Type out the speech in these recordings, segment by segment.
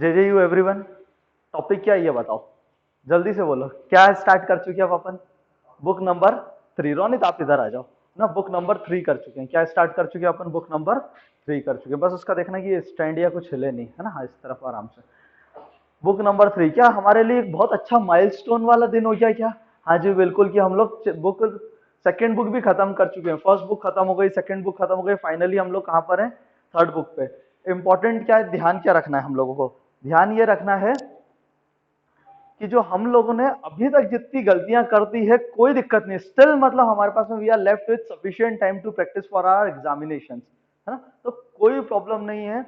J you everyone, topic क्या है ये बताओ, जल्दी से बोलो। क्या स्टार्ट कर चुके हैं अब अपन? Book number 3। रोनित आप इधर आ जाओ ना। बुक नंबर 3 कर चुके हैं। क्या स्टार्ट कर चुके हैं अपन? बुक नंबर 3 कर चुके हैं। बस उसका देखना कि स्टैंड या कुछ हिले नहीं, है ना। हाँ, इस तरफ आराम से। बुक नंबर 3 क्या हमारे लिए एक बहुत अच्छा माइलस्टोन वाला दिन हो गया क्या? हाँ जी बिल्कुल, कि हम लोग बुक सेकंड बुक भी खत्म कर चुके हैं। फर्स्ट बुक खत्म हो गई, सेकंड बुक खत्म हो गई, फाइनली हम लोग कहाँ पर हैं? थर्ड बुक पे। इंपॉर्टेंट क्या है, ध्यान क्या रखना है हम लोगों को? ध्यान ये रखना है कि जो हम लोगों ने अभी तक जितनी गलतियां कर दी है, कोई दिक्कत नहीं, स्टिल मतलब हमारे पास में we are left with sufficient time to practise for our examinations, है ना। तो कोई प्रॉब्लम नहीं है।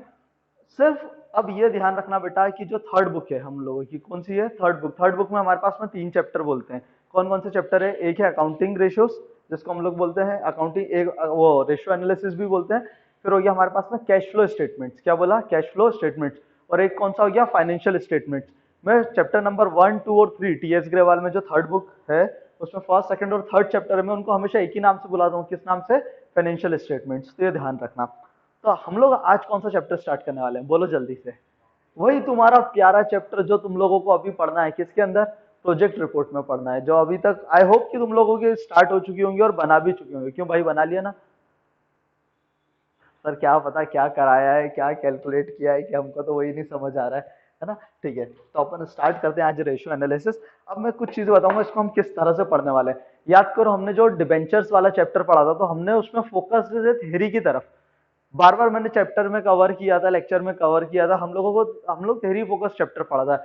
सिर्फ अब ये ध्यान रखना बेटा कि जो थर्ड बुक है हम लोगों की, कौन सी है? Third book. थर्ड बुक में हमारे पास में 3 चैप्टर बोलते हैं। कौन कौन से चैप्टर है? एक है अकाउंटिंग रेशियोस, जिसको हम लोग बोलते हैं अकाउंटिंग, एक वो रेशियो एनालिसिस भी बोलते हैं। फिर हो गया हमारे पास में कैश फ्लो स्टेटमेंट्स। क्या बोला? Cash flow statements. और एक कौन सा हो गया? Financial statements. मैं चैप्टर नंबर 1, 2 और 3 टीएस ग्रेवाल में जो थर्ड बुक है उसमें फर्स्ट, सेकंड और थर्ड चैप्टर में उनको हमेशा एक ही नाम से बुलाता हूँ। किस नाम से? Financial statements. तो ये ध्यान रखना। तो हम लोग आज कौन सा चैप्टर स्टार्ट करने वाले हैं? बोलो जल्दी से। वही तुम्हारा प्यारा चैप्टर जो तुम लोगों को अभी पढ़ना है। किसके अंदर? प्रोजेक्ट रिपोर्ट में पढ़ना है, जो अभी तक आई होप कि तुम लोगों के स्टार्ट हो चुकी होंगी और बना भी चुकी होंगी। क्यों भाई, बना लिया ना? सर क्या पता क्या कराया है, क्या कैलकुलेट किया है कि हमको तो वही नहीं समझ आ रहा है ना। ठीक है, तो अपन स्टार्ट करते हैं आज रेशियो एनालिसिस। अब मैं कुछ चीजें बताऊंगा, इसको हम किस तरह से पढ़ने वाले हैं। याद करो, हमने जो डिबेंचर्स वाला चैप्टर पढ़ा था, तो हमने उसमें फोकस थ्योरी की तरफ बार बार मैंने चैप्टर में कवर किया था, लेक्चर में कवर किया था। हम लोग थ्योरी फोकस चैप्टर पढ़ा था।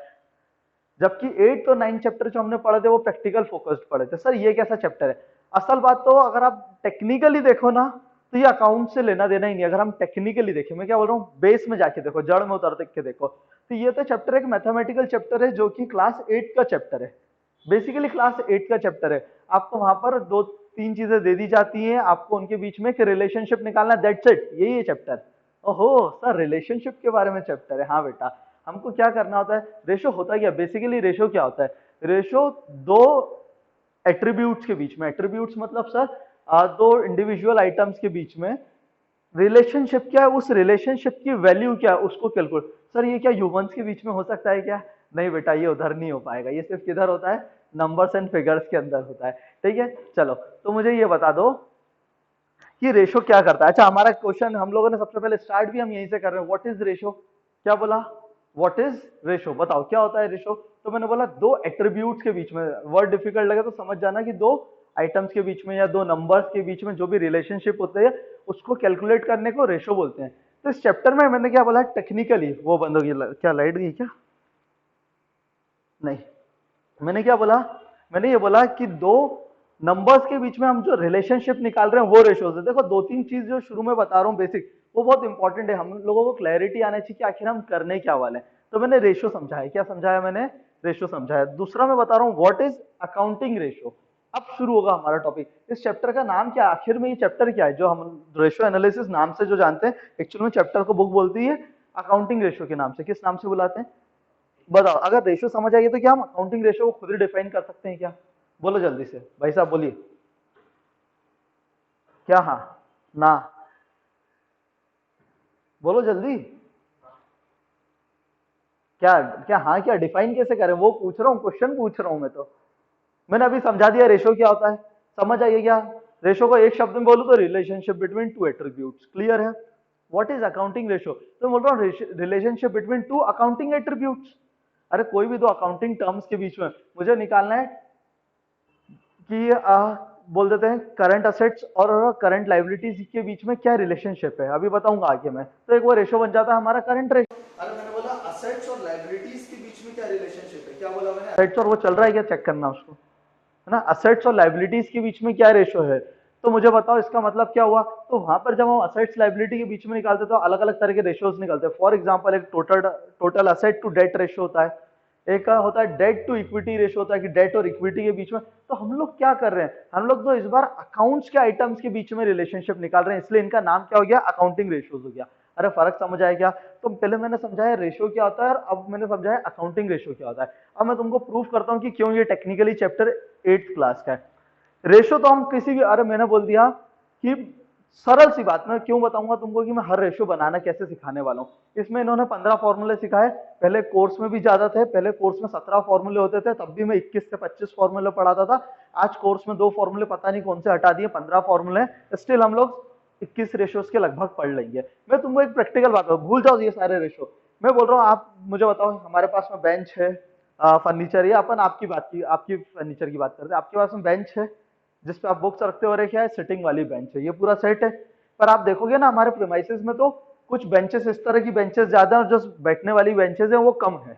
जबकि 8 और 9 चैप्टर जो हमने पढ़े थे वो प्रैक्टिकल फोकस्ड पढ़े थे। सर ये कैसा चैप्टर है? असल बात तो अगर आप टेक्निकली देखो ना, तो ये अकाउंट से लेना देना ही नहीं। अगर हम टेक्निकली देखें, मैं क्या बोल रहा हूँ, बेस में जाके देखो, जड़ में उतर देख के देखो, तो ये तो चैप्टर एक मैथमेटिकल चैप्टर है जो कि क्लास 8 का चैप्टर है। बेसिकली क्लास 8 का चैप्टर है। आपको वहां पर 2-3 चीजें दे दी जाती हैं, आपको उनके बीच में एक रिलेशनशिप निकालना, दैट्स इट, यही है चैप्टर। ओहो सर, रिलेशनशिप के बारे में चैप्टर है? हाँ बेटा, हमको क्या करना होता है? रेशो होता क्या बेसिकली? रेशो क्या होता है? रेशो दो एट्रीब्यूट्स के बीच में, एट्रीब्यूट्स मतलब सर दो इंडिविजुअल आइटम्स के बीच में रिलेशनशिप क्या है, उस रिलेशनशिप की वैल्यू क्या है, उसको कैलकुलेट। सर ये क्या ह्यूमंस के बीच में हो सकता है क्या? नहीं बेटा, ये उधर नहीं हो पाएगा। ये सिर्फ किधर होता है? नंबर्स एंड फिगर्स के अंदर होता है। ठीक है, चलो तो मुझे ये बता दो कि रेशो क्या करता है। अच्छा, हमारा क्वेश्चन हम लोगों ने सबसे पहले स्टार्ट भी हम यहीं से कर रहे हैं। What is ratio? क्या बोला? What is ratio? बताओ क्या होता है रेशो। तो मैंने बोला दो एट्रीब्यूट्स के बीच में, वर्ड डिफिकल्ट लगे तो समझ जाना कि दो आइटम्स के बीच में या दो नंबर्स के बीच में जो भी रिलेशनशिप होते हैं उसको कैलकुलेट करने को रेशो बोलते हैं। तो इस चैप्टर में मैंने क्या बोला? टेक्निकली वो बंद होगी। क्या लाइट गई क्या? नहीं, मैंने क्या बोला? मैंने ये बोला कि दो नंबर्स के बीच में हम जो रिलेशनशिप निकाल रहे हैं वो रेशियोज है। देखो, 2-3 चीज जो शुरू में बता रहा हूँ बेसिक, वो बहुत इंपॉर्टेंट है। हम लोगों को क्लैरिटी आना चाहिए कि आखिर हम करने क्या वाले हैं। तो मैंने रेशियो समझाया। क्या समझाया मैंने? रेशियो समझाया। दूसरा मैं बता रहा हूँ व्हाट इज अकाउंटिंग रेशियो। अब शुरू होगा हमारा टॉपिक। इस चैप्टर का नाम क्या है आखिर में? ये चैप्टर क्या है जो हम रेशियो एनालिसिस नाम से जो जानते हैं, एक्चुअली में चैप्टर को बुक बोलती है अकाउंटिंग रेशियो के नाम से। किस नाम से बुलाते हैं? बताओ। अगर रेशियो समझ आइए तो क्या हम अकाउंटिंग रेशियो को खुद ही डिफाइन कर सकते हैं क्या? बोलो जल्दी से भाई साहब, बोलिए। क्या? हाँ ना? बोलो जल्दी। क्या क्या? हाँ क्या? डिफाइन कैसे करें वो पूछ रहा हूँ, क्वेश्चन पूछ रहा हूँ मैं तो। मैंने अभी समझा दिया रेशो क्या होता है। समझ आइए क्या? रेशो को एक शब्द में बोलूं तो relationship between two attributes. Clear है? What is accounting ratio? तो बोल रहा हूँ relationship between two accounting attributes. अरे कोई भी दो अकाउंटिंग टर्म्स के बीच में मुझे निकालना है कि बोल देते हैं करंट असेट्स और करंट लाइबिलिटीज के बीच में क्या रिलेशनशिप है। अभी बताऊंगा आगे मैं। तो एक वो रेशो बन जाता है हमारा करंट रेशो। अरे मैंने बोला असेट्स और लाइबिलिटीज के बीच में क्या रिलेशनशिप है। क्या बोला मैंने? असेट्स और वो चल रहा है क्या, चेक करना उसको, है ना। असेट्स और लाइबिलिटीज के बीच में क्या रेशो है, तो मुझे बताओ इसका मतलब क्या हुआ। तो वहां पर जब हम असेट्स लाइबिलिटी के बीच में निकालते हैं तो अलग अलग तरह के रेशियोज निकलते हैं। फॉर एग्जांपल एक total asset to debt ratio होता है, एक का होता है डेट टू इक्विटी रेशियो होता है कि डेट और इक्विटी के बीच में। तो हम लोग क्या कर रहे हैं, हम लोग तो इस बार अकाउंट्स के आइटम्स के बीच में रिलेशनशिप निकाल रहे हैं, इसलिए इनका नाम क्या हो गया? अकाउंटिंग रेशियोज हो गया। अरे फर्क समझ आया क्या? तो पहले मैंने समझाया रेशियो क्या होता है और अब मैंने समझाया अकाउंटिंग रेशियो क्या होता है। अब मैं तुमको प्रूफ करता हूं कि क्यों ये टेक्निकली चैप्टर 8th क्लास का है। रेशो तो हम किसी भी, अरे मैंने बोल दिया कि सरल सी बात, मैं क्यों बताऊंगा तुमको कि मैं हर रेशो बनाना कैसे सिखाने वाला हूँ। इसमें इन्होंने 15 फॉर्मूले सिखाए, पहले कोर्स में भी ज्यादा थे, पहले कोर्स में 17 फॉर्मूले होते थे, तब भी मैं 21 से 25 फॉर्मूले पढ़ाता था। आज कोर्स में 2 फॉर्मूले पता नहीं कौन से हटा दिए, 15 फॉर्मूले, स्टिल हम लोग 21 रेशोज के लगभग पढ़ लेंगे। मैं तुमको एक प्रैक्टिकल बात बताऊं, भूल जाओ ये सारे रेशो। मैं बोल रहा हूँ आप मुझे बताओ, हमारे पास में बेंच है, फर्नीचर, या अपन आपकी बात की, आपकी फर्नीचर की बात करते हैं, आपके पास में बेंच है जिसपे आप बुक्स रखते हो, और एक क्या है, सिटिंग वाली बेंच है, ये पूरा सेट है। पर आप देखोगे ना हमारे प्रीमाइसेस में तो कुछ बेंचेस, इस तरह की बेंचेस ज्यादा है, और जो बैठने वाली बेंचेस है वो कम है।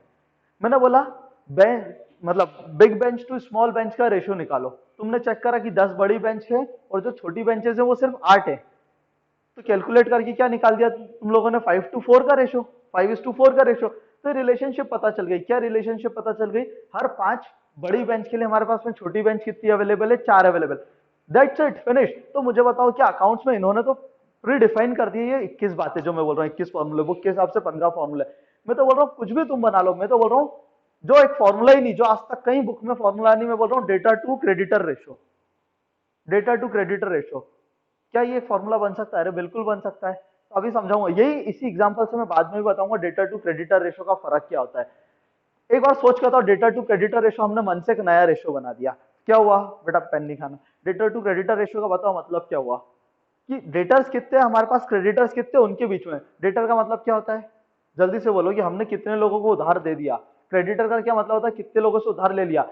मैंने बोला बेंच मतलब big bench to small bench का रेशियो निकालो। तुमने चेक करा कि 10 बड़ी बेंच है और जो छोटी बेंचेस है वो सिर्फ 8 है। तो कैलकुलेट करके क्या निकाल दिया तुम लोगों ने, 5:4 का रेशो, 5:4 का रेशो। तो रिलेशनशिप पता चल गई, क्या रिलेशनशिप पता चल गई, हर 5 बड़ी बेंच के लिए हमारे पास में छोटी बेंच कितनी अवेलेबल है, 4 अवेलेबल। That's it, finish. तो मुझे बताओ क्या अकाउंट्स में इन्होंने तो प्री डिफाइन कर दिए ये 21 बातें जो मैं बोल रहा हूँ, 21 फॉर्मूले, बुक के हिसाब से 15 फॉर्मूले। मैं तो बोल रहा हूँ कुछ भी तुम बना लो, मैं तो बोल रहा हूँ जो एक फॉर्मूला ही नहीं, जो आज तक कहीं बुक में फॉर्मूला नहीं, मैं बोल रहा हूँ debtor to creditor ratio, debtor to creditor ratio. क्या ये फॉर्मूला बन सकता है? अरे बिल्कुल बन सकता है। तो अभी समझाऊंगा, यही इसी एग्जांपल से मैं बाद में भी बताऊंगा डेटा टू क्रेडिटर रेशो का फर्क क्या होता है। एक बार सोच के बताओ, डेटा टू क्रेडिटर रेशो हमने मन से एक नया रेशो बना दिया, क्या हुआ? बेटा पेन नहीं खाना। डेटा टू क्रेडिटर रेशो का बताओ मतलब क्या हुआ, कि डेटर्स कितने हैं हमारे पास, क्रेडिटर्स कितने उनके बीच में। डेटर का मतलब क्या होता है, जल्दी से बोलो, कि हमने कितने लोगों को उधार दे दिया। क्रेडिटर का क्या मतलब होता है, कितने लोगों से उधार ले लिया।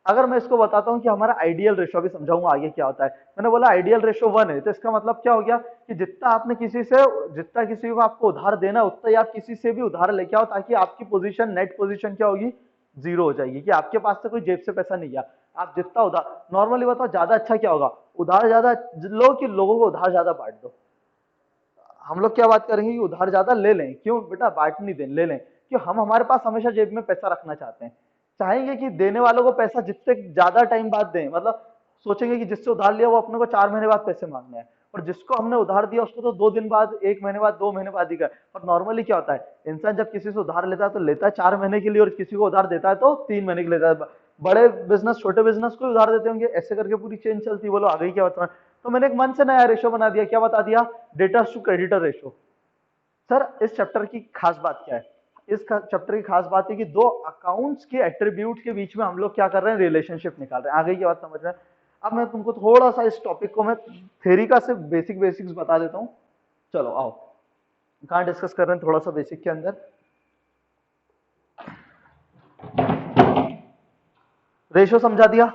अगर मैं इसको बताता हूं कि हमारा आइडियल रेशो, अभी समझाऊंगा आगे क्या होता है। मैंने बोला आइडियल रेशो 1 है, तो इसका मतलब क्या हो गया कि जितना आपने किसी से, जितना किसी को आपको उधार देना उतना ही आप किसी से भी उधार लेके आओ, ताकि आपकी पोजीशन, नेट पोजीशन क्या होगी, जीरो हो जाएगी, कि आपके पास से कोई जेब से पैसा नहीं गया। आप जितना उधार, नॉर्मली बताओ ज्यादा अच्छा क्या होगा, उधार ज्यादा लो कि लोगों को उधार ज्यादा बांट दो। हम लोग क्या बात करेंगे कि उधार ज्यादा ले लें, क्यों बेटा, बांट नहीं दें, ले लें, क्यों, हम हमारे पास हमेशा जेब में पैसा रखना चाहते हैं। चाहेंगे कि देने वालों को पैसा जितने ज्यादा टाइम बाद दें, मतलब सोचेंगे कि जिससे उधार लिया वो अपने को 4 महीने बाद पैसे मांगने हैं, और जिसको हमने उधार दिया उसको तो 2 दिन बाद, 1 महीने बाद, 2 महीने बाद ही का। और नॉर्मली क्या होता है, इंसान जब किसी से उधार लेता है तो लेता है 4 महीने के लिए, और किसी को उधार देता है तो 3 महीने के लिए लेता है। बड़े बिजनेस छोटे बिजनेस को उधार देते होंगे, ऐसे करके पूरी चेन चलती, बोलो आ गई क्या बता। तो मैंने एक मन से नया रेशो बना दिया, क्या बता दिया, debtors to creditor ratio. Sir इस चैप्टर की खास बात क्या है, इस चैप्टर की खास बात है कि दो अकाउंट्स के एट्रीब्यूट के बीच में हम लोग क्या कर रहे हैं, रिलेशनशिप निकाल रहे हैं। आगे की बात समझ रहे हैं? अब मैं तुमको थोड़ा सा इस टॉपिक को मैं थ्योरी का सिर्फ बेसिक बेसिक्स बता देता हूँ। चलो आओ, कहाँ डिस्कस कर रहे हैं, थोड़ा सा बेसिक के अंदर। रेशो समझा दिया,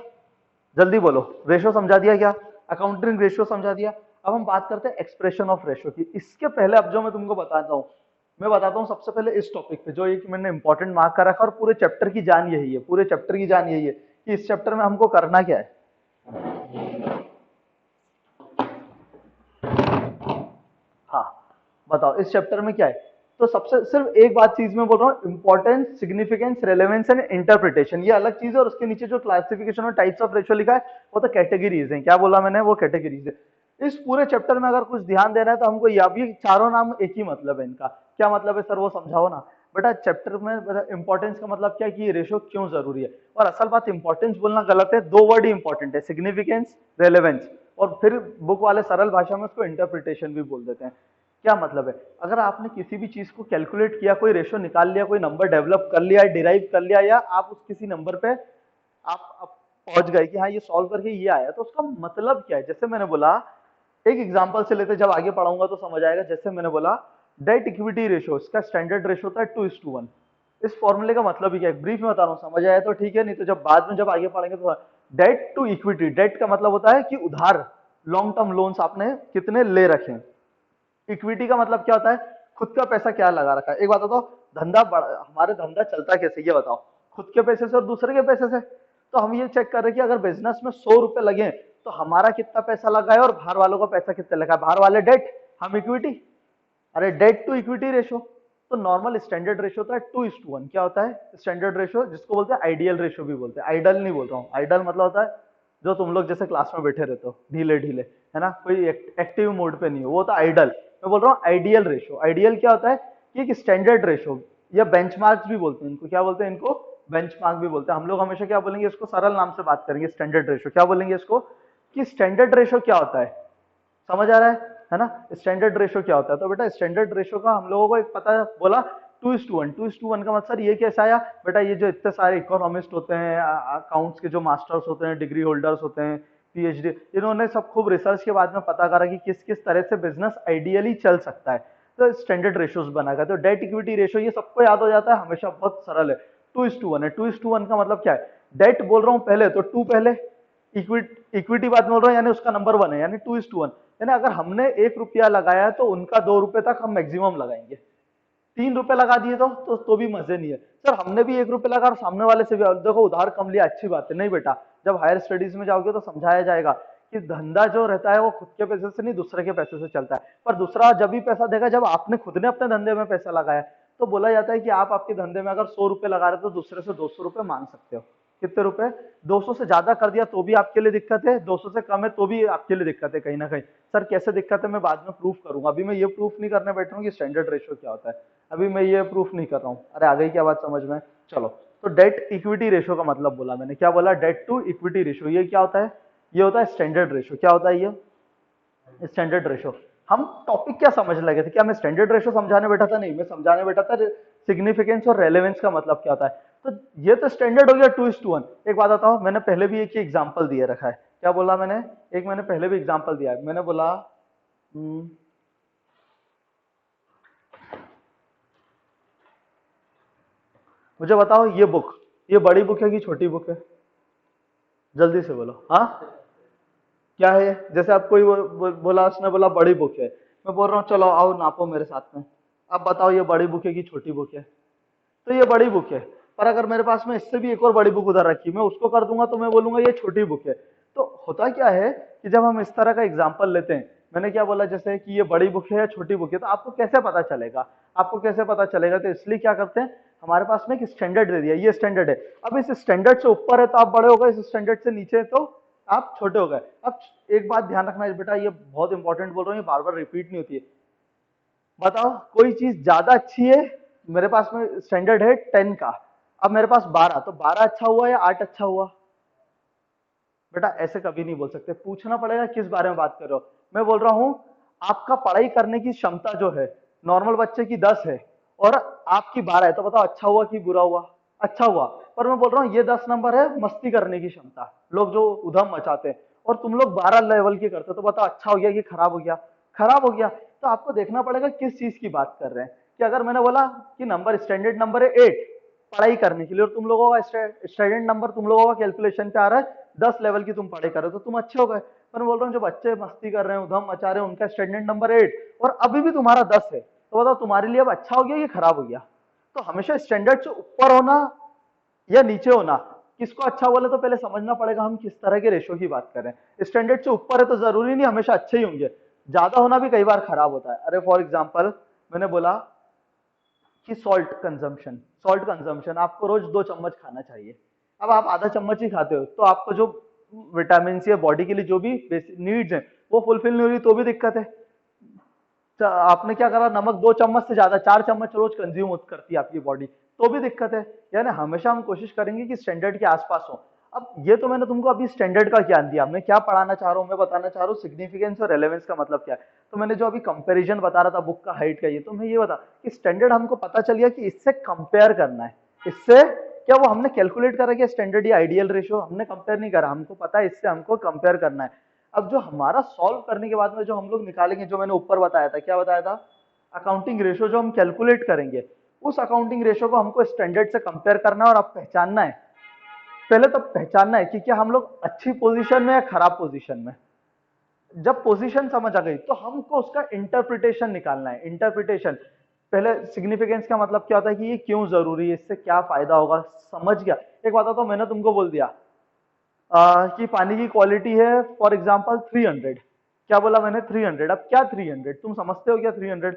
जल्दी बोलो, रेशो समझा दिया क्या, अकाउंटिंग रेशो समझा दिया। अब हम बात करते हैं एक्सप्रेशन ऑफ रेशो की। इसके पहले अब जो मैं तुमको बताता हूँ, मैं बताता हूँ सबसे पहले इस टॉपिक पे, जो एक मैंने इंपॉर्टेंट मार्क कर रखा, और पूरे चैप्टर की जान यही है, पूरे चैप्टर की जान यही है कि इस चैप्टर में हमको करना क्या है। हाँ बताओ इस चैप्टर में क्या है। तो सबसे सिर्फ एक बात चीज में बोल रहा हूँ, importance, significance, relevance and interpretation, ये अलग चीज है, और उसके नीचे जो क्लासिफिकेशन और टाइप्स ऑफ रेशियो लिखा है वो तो कैटेगरीज है। क्या बोला मैंने, वो कैटेगरीज है। इस पूरे चैप्टर में अगर कुछ ध्यान देना है तो हमको, या भी चारों नाम एक ही मतलब है इनका। क्या मतलब है सर, वो समझाओ ना। बेटा चैप्टर में इंपॉर्टेंस का मतलब क्या है, कि ये रेशो क्यों जरूरी है। और असल बात, इंपॉर्टेंस बोलना गलत है, 2 वर्ड ही इंपॉर्टेंट है, सिग्निफिकेंस, रेलेवेंस, और फिर बुक वाले सरल भाषा में उसको इंटरप्रिटेशन भी बोल देते हैं। क्या मतलब है, अगर आपने किसी भी चीज को कैलकुलेट किया, कोई रेशो निकाल लिया, कोई नंबर डेवलप कर लिया, डिराइव कर लिया, या आप उस किसी नंबर पे आप पहुंच गए कि हाँ ये सॉल्व करके ये आया, तो उसका मतलब क्या है। जैसे मैंने बोला, एक एग्जांपल से लेते, जब आगे पढ़ाऊंगा तो समझ आएगा। जैसे मैंने बोला डेट इक्विटी रेशो, इसका स्टैंडर्ड रेशो होता है 2:1। इस फॉर्मूले का मतलब ही क्या है, ब्रीफ में बता रहा हूँ, समझ आया तो ठीक है, नहीं तो जब बाद में जब आगे पढ़ेंगे तो। डेट टू इक्विटी, डेट का मतलब होता है कि उधार, लॉन्ग टर्म लोन्स आपने कितने ले रखे। इक्विटी का मतलब क्या होता है, खुद का पैसा क्या लगा रखा है। एक बात बताओ, धंधा हमारे धंधा चलता कैसे, ये बताओ, खुद के पैसे से और दूसरे के पैसे से। तो हम ये चेक कर रहे हैं कि अगर बिजनेस में 100 रुपए लगे तो हमारा कितना पैसा लगा है, और बाहर वालों का पैसा कितना लगा है। बाहर वाले डेट, हम इक्विटी, अरे डेट टू इक्विटी रेशो। तो नॉर्मल स्टैंडर्ड रेशो होता है 2:1। क्या होता है स्टैंडर्ड रेशो, जिसको बोलते हैं आइडियल रेशो भी बोलते हैं। आइडल नहीं बोल रहा हूँ, आइडल मतलब होता है जो तुम लोग जैसे क्लास में बैठे रहते हो ढीले ढीले, है ना, कोई एक्टिव मोड पे नहीं हो, वो तो आइडल। मैं बोल रहा हूँ आइडियल रेशो। आइडियल क्या होता है कि एक स्टैंडर्ड रेशो, या बेंचमार्क भी बोलते हैं इनको, क्या बोलते हैं इनको, बेंचमार्क भी बोलते हैं। हम लोग हमेशा क्या बोलेंगे इसको, सरल नाम से बात करेंगे, स्टैंडर्ड रेशो। क्या बोलेंगे इसको, कि स्टैंडर्ड रेशो क्या होता है, समझ आ रहा है। है ना। स्टैंडर्ड रेशो क्या होता है, तो बेटा स्टैंडर्ड रेशो का हम लोगों को एक पता है, बोला 2:1। 2:1 का मतलब ये कैसे आया बेटा, ये जो इतने सारे इकोनॉमिस्ट होते हैं, अकाउंट्स के जो मास्टर्स होते हैं, डिग्री होल्डर्स होते हैं, पीएचडी, इन्होंने सब खूब रिसर्च के बाद में पता करा कि किस किस तरह से बिजनेस आइडियली चल सकता है, तो स्टैंडर्ड रेशोज बनाएगा। तो डेट इक्विटी रेशो ये सबको याद हो जाता है हमेशा, बहुत सरल है। 2:1 है। 2:1 का मतलब क्या है, डेट बोल रहा हूँ पहले तो 2 पहले, इक्विटी बात बोल रहा हूँ यानी उसका नंबर 1 है, यानी 2:1। यानी अगर हमने 1 रुपया लगाया है तो उनका 2 रुपए तक हम मैक्सिमम लगाएंगे। 3 रुपए लगा दिए तो भी मजे नहीं है। सर हमने भी 1 रुपए लगा और सामने वाले से भी, देखो उधार कम लिया, अच्छी बात है, नहीं बेटा, जब हायर स्टडीज में जाओगे तो समझाया जाएगा कि धंधा जो रहता है वो खुद के पैसे से नहीं दूसरे के पैसे से चलता है। पर दूसरा जब भी पैसा देगा जब आपने खुद ने अपने धंधे में पैसा लगाया। तो बोला जाता है कि आप आपके धंधे में अगर 100 रुपए लगा रहे हो तो दूसरे से 200 रुपए मांग सकते हो। कितने रुपए, 200 से ज्यादा कर दिया तो भी आपके लिए दिक्कत है, 200 से कम है तो भी आपके लिए दिक्कत है कहीं ना कहीं। सर कैसे दिक्कत है मैं बाद में प्रूफ करूंगा, अभी मैं ये प्रूफ नहीं करने बैठा हूँ कि स्टैंडर्ड रेशियो क्या होता है, अभी मैं ये प्रूफ नहीं कर रहा हूँ। अरे आ गई क्या बात समझ में। चलो, तो डेट इक्विटी रेशियो का मतलब बोला मैंने, क्या बोला, डेट टू इक्विटी रेशियो। ये क्या होता है, ये होता है स्टैंडर्ड रेशियो। क्या होता है ये स्टैंडर्ड रेशियो। हम टॉपिक क्या समझ लगे थे, क्या मैं स्टैंडर्ड रेशियो समझाने बैठा था, नहीं, मैं समझाने बैठा था सिग्निफिकेंस और रेलेवेंस का मतलब क्या होता है। तो ये तो स्टैंडर्ड हो गया 2:1। एक बात बताओ, मैंने पहले भी एक एग्जांपल दिए रखा है, क्या बोला मैंने, मैंने पहले भी एग्जांपल दिया है, मैंने बोला मुझे बताओ ये बुक, ये बड़ी बुक है कि छोटी बुक है, जल्दी से बोलो। हाँ क्या है, जैसे आप कोई बोला, उसने बोला बड़ी बुक है, मैं बोल रहा हूँ चलो आओ नापो मेरे साथ में, अब बताओ ये बड़ी बुक है कि छोटी बुक है। तो ये बड़ी बुक है, पर अगर मेरे पास में इससे भी एक और बड़ी बुक उधर रखी, मैं उसको कर दूंगा तो मैं बोलूंगा ये छोटी बुक है। तो होता क्या है कि जब हम इस तरह का एग्जाम्पल लेते हैं, मैंने क्या बोला जैसे कि ये बड़ी बुक है या छोटी बुक है, तो आपको कैसे पता चलेगा, आपको कैसे पता चलेगा, तो इसलिए क्या करते हैं, हमारे पास में एक स्टैंडर्ड दे दिया, ये स्टैंडर्ड है। अब इस स्टैंडर्ड से ऊपर है तो आप बड़े हो गए, इस स्टैंडर्ड से नीचे है तो आप छोटे हो गए। अब एक बात ध्यान रखना है बेटा, ये बहुत इंपॉर्टेंट बोल रहा हूँ, ये बार बार रिपीट नहीं होती है। बताओ कोई चीज ज्यादा अच्छी है, मेरे पास में स्टैंडर्ड है 10 का, अब मेरे पास 12, तो 12 अच्छा हुआ या 8 अच्छा हुआ। बेटा ऐसे कभी नहीं बोल सकते, पूछना पड़ेगा किस बारे में बात कर रहे हो। मैं बोल रहा हूं आपका पढ़ाई करने की क्षमता जो है नॉर्मल बच्चे की 10 है और आपकी 12 है, तो बताओ अच्छा हुआ कि बुरा हुआ, अच्छा हुआ। पर मैं बोल रहा हूँ ये 10 नंबर है मस्ती करने की क्षमता, लोग जो उधम मचाते हैं, और तुम लोग 12 लेवल की करते हो, तो बताओ अच्छा हो गया कि खराब हो गया, खराब हो गया। तो आपको देखना पड़ेगा किस चीज की बात कर रहे हैं, कि अगर मैंने बोला कि नंबर स्टैंडर्ड नंबर है 8 पढ़ाई करने के लिए, और तुम लोगों का स्टैंडर्ड नंबर तुम लोगों का कैलकुलेशन पे आ रहा है 10 लेवल की तुम पढ़ाई कर रहे हो, तो तुम अच्छे हो गए। मैं बोल रहा हूँ जो बच्चे मस्ती कर रहे हैं, उधम मचा रहे हैं, उनका स्टैंडर्ड नंबर 8 और अभी भी तुम्हारा 10 है, तो बताओ तुम्हारे लिए अब अच्छा हो गया कि खराब हो गया। तो हमेशा स्टैंडर्ड से ऊपर होना या नीचे होना, किसको अच्छा बोले, तो पहले समझना पड़ेगा हम किस तरह के रेशो की बात कर रहे हैं। स्टैंडर्ड से ऊपर है तो जरूरी नहीं हमेशा अच्छे ही होंगे, ज्यादा होना भी कई बार खराब होता है। अरे फॉर एग्जाम्पल मैंने बोला कि सॉल्ट कंजम्पशन आपको रोज 2 चम्मच खाना चाहिए, अब आप आधा चम्मच ही खाते हो, तो आपको जो विटामिन सी बॉडी के लिए जो भी बेसिक नीड्स हैं वो फुलफिल नहीं हो रही, तो भी दिक्कत है। तो आपने क्या करा, नमक 2 चम्मच से ज्यादा 4 चम्मच रोज कंज्यूम करती है आपकी बॉडी, तो भी दिक्कत है। यानी हमेशा हम कोशिश करेंगे कि स्टैंडर्ड के आसपास हो। अब ये तो मैंने तुमको अभी स्टैंडर्ड का ज्ञान दिया, मैं क्या पढ़ाना चाह रहा हूँ, मैं बताना चाह रहा हूँ सिग्निफिकेंस और रेलेवेंस का मतलब क्या है। तो मैंने जो अभी कंपैरिजन बता रहा था बुक का हाइट का, ये तो मैं ये बता कि स्टैंडर्ड हमको पता चल गया कि इससे कंपेयर करना है, इससे क्या वो हमने कैलकुलेट करा कि स्टैंडर्ड या आइडियल रेशियो, हमने कंपेयर नहीं करा, हमको पता है इससे हमको कंपेयर करना है। अब जो हमारा सॉल्व करने के बाद में जो हम लोग निकालेंगे, जो मैंने ऊपर बताया था, क्या बताया था, अकाउंटिंग रेशियो जो हम कैलकुलेट करेंगे, उस अकाउंटिंग रेशियो को हमको स्टैंडर्ड से कंपेयर करना है और अब पहचानना है, पहले तो पहचानना है कि क्या हम लोग अच्छी पोजीशन में या खराब पोजीशन में। जब पोजीशन समझ आ गई तो हमको उसका इंटरप्रिटेशन निकालना है। इंटरप्रिटेशन पहले सिग्निफिकेंस का मतलब क्या होता है कि ये क्यों जरूरी है, इससे क्या फायदा होगा, समझ गया। एक बात तो मैंने तुमको बोल दिया कि पानी की क्वालिटी है फॉर एग्जांपल 300, क्या बोला मैंने 300, अब क्या 300 तुम समझते हो क्या 300,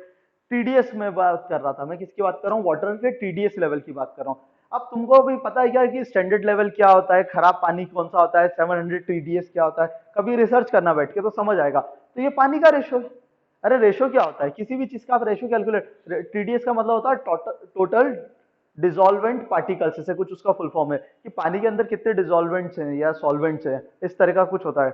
टीडीएस में बात कर रहा था मैं, किसकी बात कर रहा हूँ, वाटर के टीडीएस लेवल की बात कर रहा हूँ। अब तुमको भी पता है क्या कि स्टैंडर्ड लेवल क्या होता है, खराब पानी कौन सा होता है, 700 टीडीएस क्या होता है, कभी रिसर्च करना बैठ के तो समझ आएगा। तो ये पानी का रेशो है। अरे रेशो क्या होता है, किसी भी चीज का आप रेशो कैलकुलेट, टीडीएस का मतलब होता है टोटल डिसॉल्वेंट पार्टिकल्स, से कुछ उसका फुल फॉर्म है कि पानी के अंदर कितने डिसॉल्वेंट्स हैं या सॉल्वेंट्स हैं, इस तरह का कुछ होता है।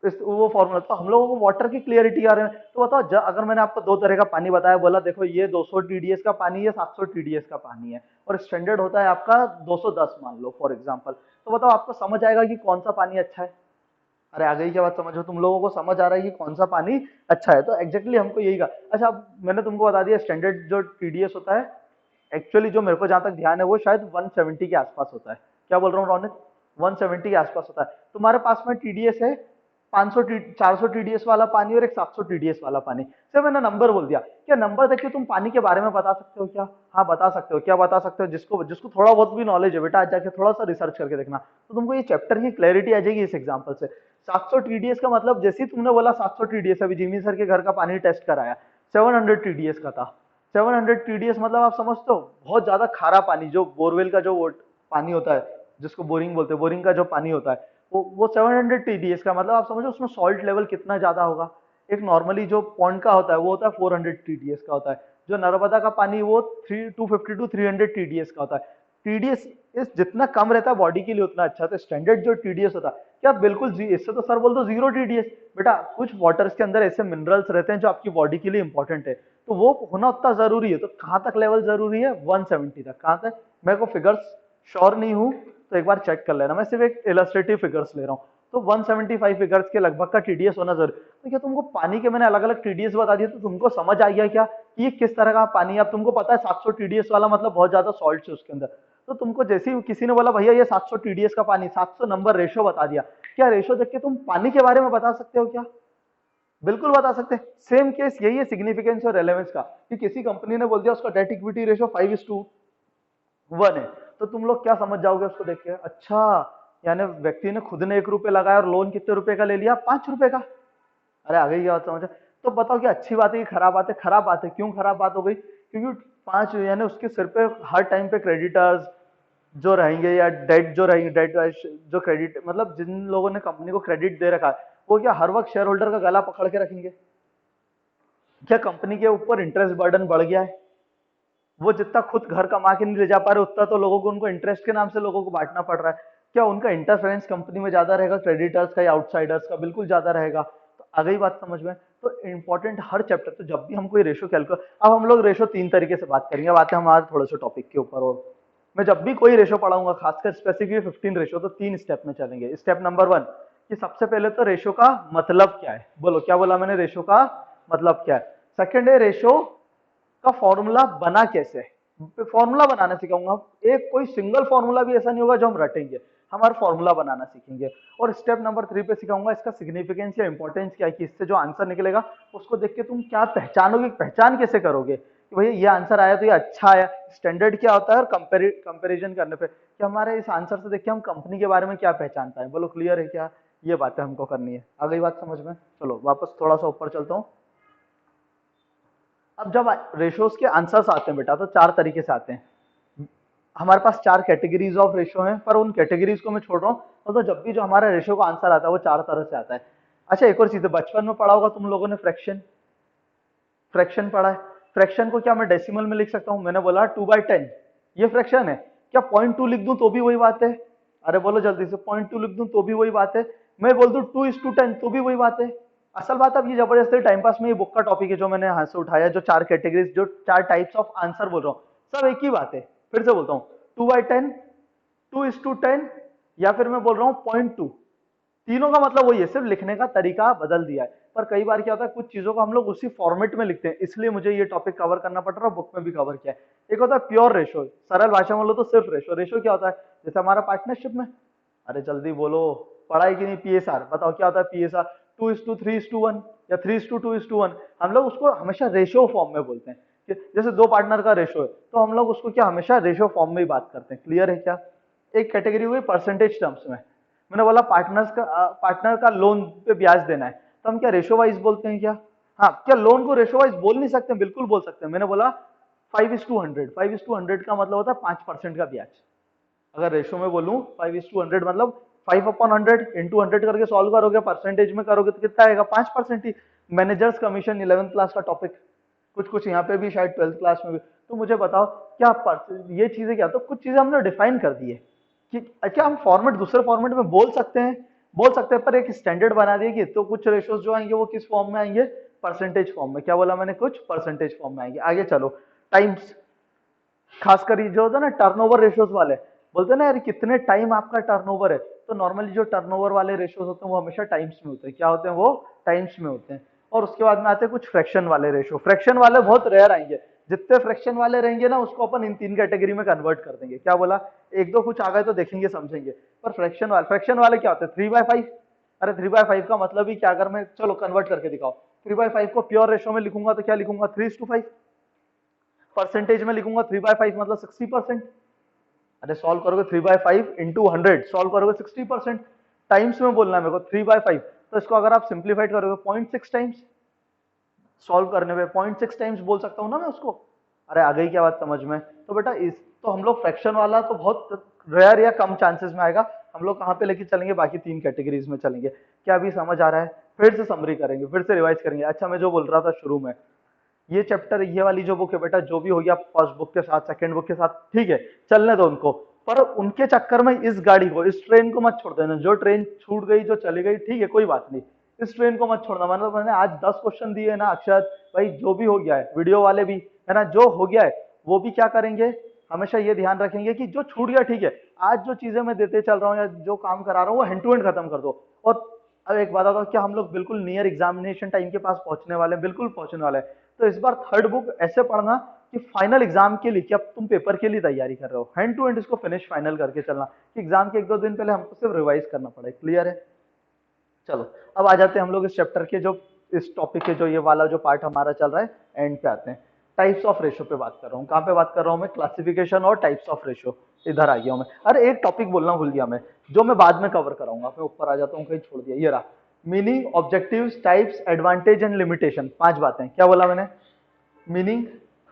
वो फॉर्मूला, तो हम लोगों को वाटर की क्लियरिटी आ रहे हैं। तो बताओ अगर मैंने आपको दो तरह का पानी बताया, बोला देखो ये 200 टीडीएस का पानी है, 700 टीडीएस का पानी है, और स्टैंडर्ड होता है आपका 210 मान लो फॉर एग्जांपल, तो बताओ आपको समझ आएगा कि कौन सा पानी अच्छा है? अरे आ गई क्या बात समझो? तुम लोगों को समझ आ रहा है कि कौन सा पानी अच्छा है? तो एग्जैक्टली हमको यही कहा। अच्छा अब मैंने तुमको बता दिया स्टैंडर्ड जो टीडीएस होता है, एक्चुअली जो मेरे को जहां तक ध्यान है वो शायद 170 के आसपास होता है। क्या बोल रहा हूँ रौनिक? 170 के आसपास होता है। तुम्हारे पास में टीडीएस है 500 400 टीडीएस वाला पानी और एक 700 टीडीएस वाला पानी। से मैंने नंबर बोल दिया, क्या नंबर देख के तुम पानी के बारे में बता सकते हो क्या? हाँ बता सकते हो। क्या बता सकते हो? जिसको जिसको थोड़ा बहुत भी नॉलेज है बेटा, आज जाके थोड़ा सा रिसर्च करके देखना, तो तुमको ये चैप्टर की क्लैरिटी आ जाएगी इस एग्जांपल से। 700 टीडीएस का मतलब, जैसे ही तुमने बोला 700 टीडीएस, अभी जिमी सर के घर का पानी टेस्ट कराया, 700 टीडीएस का था। 700 टीडीएस मतलब आप समझते हो बहुत ज्यादा खारा पानी, जो बोरवेल का जो पानी होता है, जिसको बोरिंग बोलते हैं, बोरिंग का जो पानी होता है, वो 700 टीडीएस का मतलब आप समझो उसमें सॉल्ट लेवल कितना ज्यादा होगा। एक नॉर्मली जो पॉन्ड का होता है वो होता है 400 टीडीएस का होता है। जो नर्मदा का पानी वो 250 टू 300 टीडीएस का होता है। टीडीएस इस जितना कम रहता है बॉडी के लिए उतना अच्छा। तो स्टैंडर्ड जो टीडीएस होता है, क्या बिल्कुल इससे तो सर बोल दो 0 टीडीएस। बेटा कुछ वाटर्स के अंदर ऐसे मिनरल्स रहते हैं जो आपकी बॉडी के लिए इंपॉर्टेंट है, तो वो होना उतना जरूरी है। तो कहां तक लेवल जरूरी है? 170 तक। कहां तक? मेरे को फिगर्स श्योर नहीं हूं, तो एक बार चेक कर लेना, मैं सिर्फ एक इलस्ट्रेटिव फिगर्स ले रहा हूँ। तो 175 फिगर्स के लगभग का टीडीएस होना जरूरी। तो क्या तुमको पानी के मैंने अलग अलग टीडीएस बता दिए, तो तुमको समझ आ गया क्या कि ये किस तरह का पानी है? अब तुमको पता है 700 टीडीएस वाला मतलब बहुत ज्यादा सॉल्ट है उसके अंदर। तो तुमको जैसे ही किसी ने बोला भैया ये 700 टीडीएस का पानी, 700 नंबर रेशो बता दिया, क्या रेशो देख के तुम पानी के बारे में बता सकते हो क्या? बिल्कुल बता सकते हैं। सेम केस यही है सिग्निफिकेंस और रेलेवेंस का, कि किसी कंपनी ने बोल दिया उसका डेट इक्विटी रेशो 5:1 है, तो तुम लोग क्या समझ जाओगे उसको देख के? अच्छा, यानी व्यक्ति ने खुद ने 1 रुपए लगाया और लोन कितने रुपए का ले लिया? 5 रुपए का। अरे आ गई बात समझ? तो बताओ कि अच्छी बात है कि खराब बात है? खराब बात है। क्यों खराब बात हो गई? क्योंकि पांच यानी उसके सिर पे हर टाइम पे क्रेडिटर्स जो रहेंगे या डेट जो रहेंगे, डेट जो क्रेडिट मतलब जिन लोगों ने कंपनी को क्रेडिट दे रखा है, वो क्या हर वक्त शेयर होल्डर का गला पकड़ के रखेंगे? क्या कंपनी के ऊपर इंटरेस्ट बर्डन बढ़ गया है? वो जितना खुद घर कमा के नहीं ले जा पा रहे उतना तो लोगों को उनको इंटरेस्ट के नाम से लोगों को बांटना पड़ रहा है। क्या उनका इंटरफेरेंस कंपनी में ज्यादा रहेगा क्रेडिटर्स का या आउटसाइडर्स का? बिल्कुल ज्यादा रहेगा। तो आ गई बात समझ में? तो इंपॉर्टेंट हर चैप्टर, तो जब भी हम कोई रेशो कैलकुलेट, अब हम लोग रेशो 3 तरीके से बात करेंगे। बात है हमारे थोड़े से टॉपिक के ऊपर, और मैं जब भी कोई रेशो पढ़ाऊंगा खासकर स्पेसिफिक 15 रेशो, तो 3 स्टेप में चलेंगे। स्टेप नंबर 1 कि सबसे पहले तो रेशो का मतलब क्या है। बोलो क्या बोला मैंने? रेशो का मतलब क्या है। सेकंड है रेशो का फॉर्मूला बना कैसे, फॉर्मूला बनाना सिखाऊंगा। एक कोई सिंगल फॉर्मूला भी ऐसा नहीं होगा जो हम रटेंगे, हमारा फॉर्मूला बनाना सीखेंगे। और स्टेप नंबर 3 पे सिखाऊंगा इसका सिग्निफिकेंस या इंपॉर्टेंस क्या है, कि इससे जो आंसर निकलेगा उसको देख के तुम क्या पहचानोगे, पहचान कैसे करोगे कि भैया ये आंसर आया तो ये अच्छा आया। स्टैंडर्ड क्या होता है, और कंपेरिजन करने पे कि हमारे इस आंसर से देख के हम कंपनी के बारे में क्या पहचान पाए। बोलो क्लियर है क्या? ये बातें हमको करनी है। आ गई बात समझ में? चलो वापस थोड़ा सा ऊपर चलता हूँ। अब जब रेशोज के आंसर्स आते हैं बेटा, तो 4 तरीके से आते हैं। हमारे पास 4 कैटेगरीज ऑफ रेशो हैं, पर उन कैटेगरीज को मैं छोड़ रहा हूँ। तो जब भी जो हमारा रेशो का आंसर आता है वो 4 तरह से आता है। अच्छा एक और चीज है, बचपन में पढ़ा होगा तुम लोगों ने फ्रैक्शन, फ्रैक्शन पढ़ा है। फ्रैक्शन को क्या मैं डेसिमल में लिख सकता हूँ? मैंने बोला 2/10, ये फ्रैक्शन है। क्या 0.2 लिख दूं तो भी वही बात है? अरे बोलो जल्दी से, 0.2 लिख दूं तो भी वही बात है। मैं बोल दूं 2:10 तो भी वही बात है। असल बात अब ये जबरदस्ती टाइम पास में ये बुक का टॉपिक है जो मैंने हाथ से उठाया, जो 4 कैटेगरीज, जो 4 टाइप्स ऑफ आंसर बोल रहा हूँ, सब एक ही बात है। फिर से बोलता हूँ 2/10, 2:10, या फिर मैं बोल रहा हूँ 0.2, तीनों का मतलब वही है, सिर्फ लिखने का तरीका बदल दिया है। पर कई बार क्या होता है, कुछ चीजों को हम लोग उसी फॉर्मेट में लिखते हैं, इसलिए मुझे ये टॉपिक कवर करना पड़ रहा है, बुक में भी कवर किया है। एक होता है प्योर रेशो, सरल भाषा में बोलो तो सिर्फ रेशो। रेशो क्या होता है? जैसे हमारा पार्टनरशिप में, अरे जल्दी बोलो, पढ़ाई की नहीं? पीएसआर बताओ क्या होता है? पीएसआर 2:3:1 या 3:2:1। हम लोग उसको हमेशा रेशो फॉर्म में बोलते हैं, कि जैसे 2 पार्टनर का रेशो है तो हम लोग उसको क्या हमेशा रेशो फॉर्म में ही बात करते हैं। क्लियर है क्या? एक कैटेगरी हुई परसेंटेज टर्म्स में। मैंने बोला पार्टनर का लोन पे ब्याज देना है, तो हम क्या रेशो वाइज बोलते हैं क्या? हाँ, क्या लोन को रेशो वाइज बोल नहीं सकते? बिल्कुल बोल सकते हैं। मैंने बोला 5:100, 5:100 का मतलब होता है 5% का ब्याज। अगर रेशो में बोलूं 5:100 मतलब 5/100 इंटू 100 करके सॉल्व करोगे, परसेंटेज में करोगे तो कितना आएगा? 5% ही। मैनेजर्स कमीशन 11th क्लास का टॉपिक, कुछ कुछ यहाँ पे भी शायद 12th क्लास में भी। तो मुझे बताओ क्या ये चीजें क्या, तो कुछ चीजें हमने डिफाइन कर दी है कि क्या हम फॉर्मेट दूसरे फॉर्मेट में बोल सकते हैं? बोल सकते हैं, पर एक स्टैंडर्ड बना दिए तो कुछ रेशोज जो आएंगे वो किस फॉर्म में आएंगे, परसेंटेज फॉर्म में। क्या बोला मैंने, कुछ परसेंटेज फॉर्म में आएंगे। आगे चलो, टाइम्स, खासकर ये जो होता है ना टर्नओवर रेशोज वाले, बोलते हैं ना यार कितने टाइम आपका टर्नओवर है, तो नॉर्मली जो टर्नओवर वाले रेशोज होते हैं वो हमेशा टाइम्स में होते हैं। क्या होते हैं वो, टाइम्स में होते हैं। और उसके बाद में आते हैं कुछ फ्रैक्शन वाले रेशो। फ्रैक्शन वाले बहुत रेयर आएंगे, जितने फ्रैक्शन वाले रहेंगे ना उसको अपन इन तीन कैटेगरी में कन्वर्ट कर देंगे। क्या बोला, एक दो कुछ आ गए तो देखेंगे समझेंगे, पर फ्रैक्शन वाले क्या होते हैं, 3/5। अरे 3/5 का मतलब ही क्या, अगर मैं चलो कन्वर्ट करके दिखाओ, 3/5 को प्योर रेशो में लिखूंगा तो क्या लिखूंगा, 3:5। परसेंटेज में लिखूंगा 3/5 मतलब 60%। अरे सॉल्व करोगे 3/5 इंटू 100, सॉल्व करोगे 60%। टाइम्स में बोलना है मेरे को 3/5, तो इसको अगर आप सिंप्लीफाइड करोगे 0.6 टाइम्स, सॉल्व करने में 0.6 टाइम्स बोल सकता हूँ ना मैं उसको। अरे आ गई क्या बात समझ में। तो बेटा इस, तो हम लोग फ्रैक्शन वाला तो बहुत रेयर या कम चांसेस में आएगा। हम लोग कहाँ पे लेके चलेंगे, बाकी तीन कैटेगरीज में चलेंगे। क्या अभी समझ आ रहा है, फिर से समरी करेंगे, फिर से रिवाइज करेंगे। अच्छा मैं जो बोल रहा था शुरू में, ये चैप्टर, ये वाली जो बुक है बेटा, जो भी हो गया फर्स्ट बुक के साथ सेकंड बुक के साथ, ठीक है चलने दो उनको, पर उनके चक्कर में इस गाड़ी को, इस ट्रेन को मत छोड़ देना। जो ट्रेन छूट गई, जो चली गई, ठीक है कोई बात नहीं, इस ट्रेन को मत छोड़ना। मतलब मैंने आज 10 क्वेश्चन दिए ना अक्षत भाई, जो भी हो गया है, वीडियो वाले भी है ना, जो हो गया है वो भी क्या करेंगे, हमेशा ये ध्यान रखेंगे कि जो छूट गया ठीक है, आज जो चीजें मैं देते चल रहा हूँ या जो काम करा रहा हूँ वो हैंड टू हैंड खत्म कर दो। और अब एक बात बताओ, क्या हम लोग बिल्कुल नियर एग्जामिनेशन टाइम के पास पहुंचने वाले हैं, बिल्कुल पहुंचने वाले हैं। तो इस बार थर्ड बुक ऐसे पढ़ना कि फाइनल एग्जाम के लिए, कि अब तुम पेपर के लिए तैयारी कर रहे हो, हैंड टू हैंड इसको फिनिश फाइनल करके चलना, कि एग्जाम के एक दो दिन पहले हमको सिर्फ रिवाइज करना पड़े। क्लियर है। चलो अब आ जाते हैं हम लोग इस चैप्टर के जो, इस टॉपिक के जो ये वाला जो पार्ट हमारा चल रहा है, एंड पे आते हैं। टाइप्स ऑफ रेशो पे बात कर रहा हूँ। कहाँ पे बात कर रहा हूँ मैं, क्लासिफिकेशन और टाइप्स ऑफ रेशो। इधर आ गया हूँ मैं। अरे एक टॉपिक बोलना भूल गया मैं, जो मैं बाद में कवर कराऊंगा। मैं ऊपर आ जाता हूँ, कहीं छोड़ दिया, ये रहा। Meaning, objectives, types, advantage and limitation. 5 बातें। क्या बोला मैंने, meaning,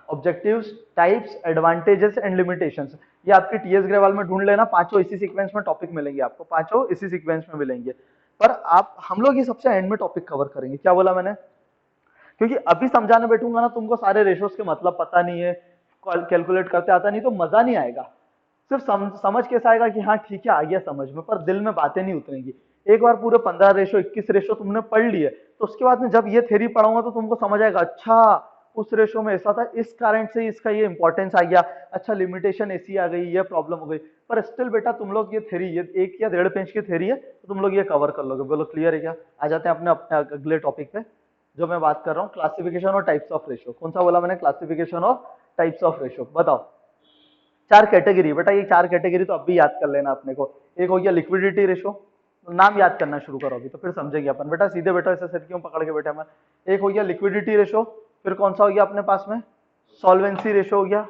objectives, types, advantages and limitations. ये आपकी टीएस ग्रेवाल में ढूंढ लेना, पांचों इसी सीक्वेंस में टॉपिक मिलेंगे आपको, पांचों इसी सीक्वेंस में मिलेंगे। पर आप, हम लोग ये सबसे एंड में टॉपिक कवर करेंगे। क्या बोला मैंने, क्योंकि अभी समझाने बैठूंगा ना, तुमको सारे रेशोस के मतलब पता नहीं है, कैलकुलेट करते आता नहीं, तो मजा नहीं आएगा। सिर्फ समझ कैसा आएगा कि हाँ ठीक है आ गया समझ में, पर दिल में बातें नहीं उतरेंगी। एक बार पूरे 15 रेशो 21 रेशो तुमने पढ़ लिए, तो उसके बाद में जब ये थ्योरी पढ़ाऊंगा तो तुमको समझ आएगा, अच्छा उस रेशो में ऐसा था, इस कारण से इसका ये इंपॉर्टेंस आ गया, अच्छा लिमिटेशन ऐसी आ गई, ये प्रॉब्लम हो गई। पर स्टिल बेटा तुम लोग ये थ्योरी, ये 1 या 1.5 पेज की थ्योरी है, तो तुम लोग ये कवर कर लोगे। बोलो क्लियर है क्या। आ जाते हैं अपने अपने अगले टॉपिक पे, जो मैं बात कर रहा हूँ क्लासिफिकेशन और टाइप्स ऑफ रेशो। कौन सा बोला मैंने, क्लासिफिकेशन और टाइप्स ऑफ रेशो। बताओ, 4 कैटेगरी बेटा, ये 4 कैटेगरी तो अब भी याद कर लेना अपने को। एक हो गया लिक्विडिटी रेशो, नाम याद करना शुरू करो अभी तो फिर समझेंगे अपन। बेटा सीधे बेटा, ऐसे सिर क्यों पकड़ के बैठा मैं। एक हो गया लिक्विडिटी रेशो, फिर कौन सा हो गया अपने पास में, सॉल्वेंसी रेशो हो गया।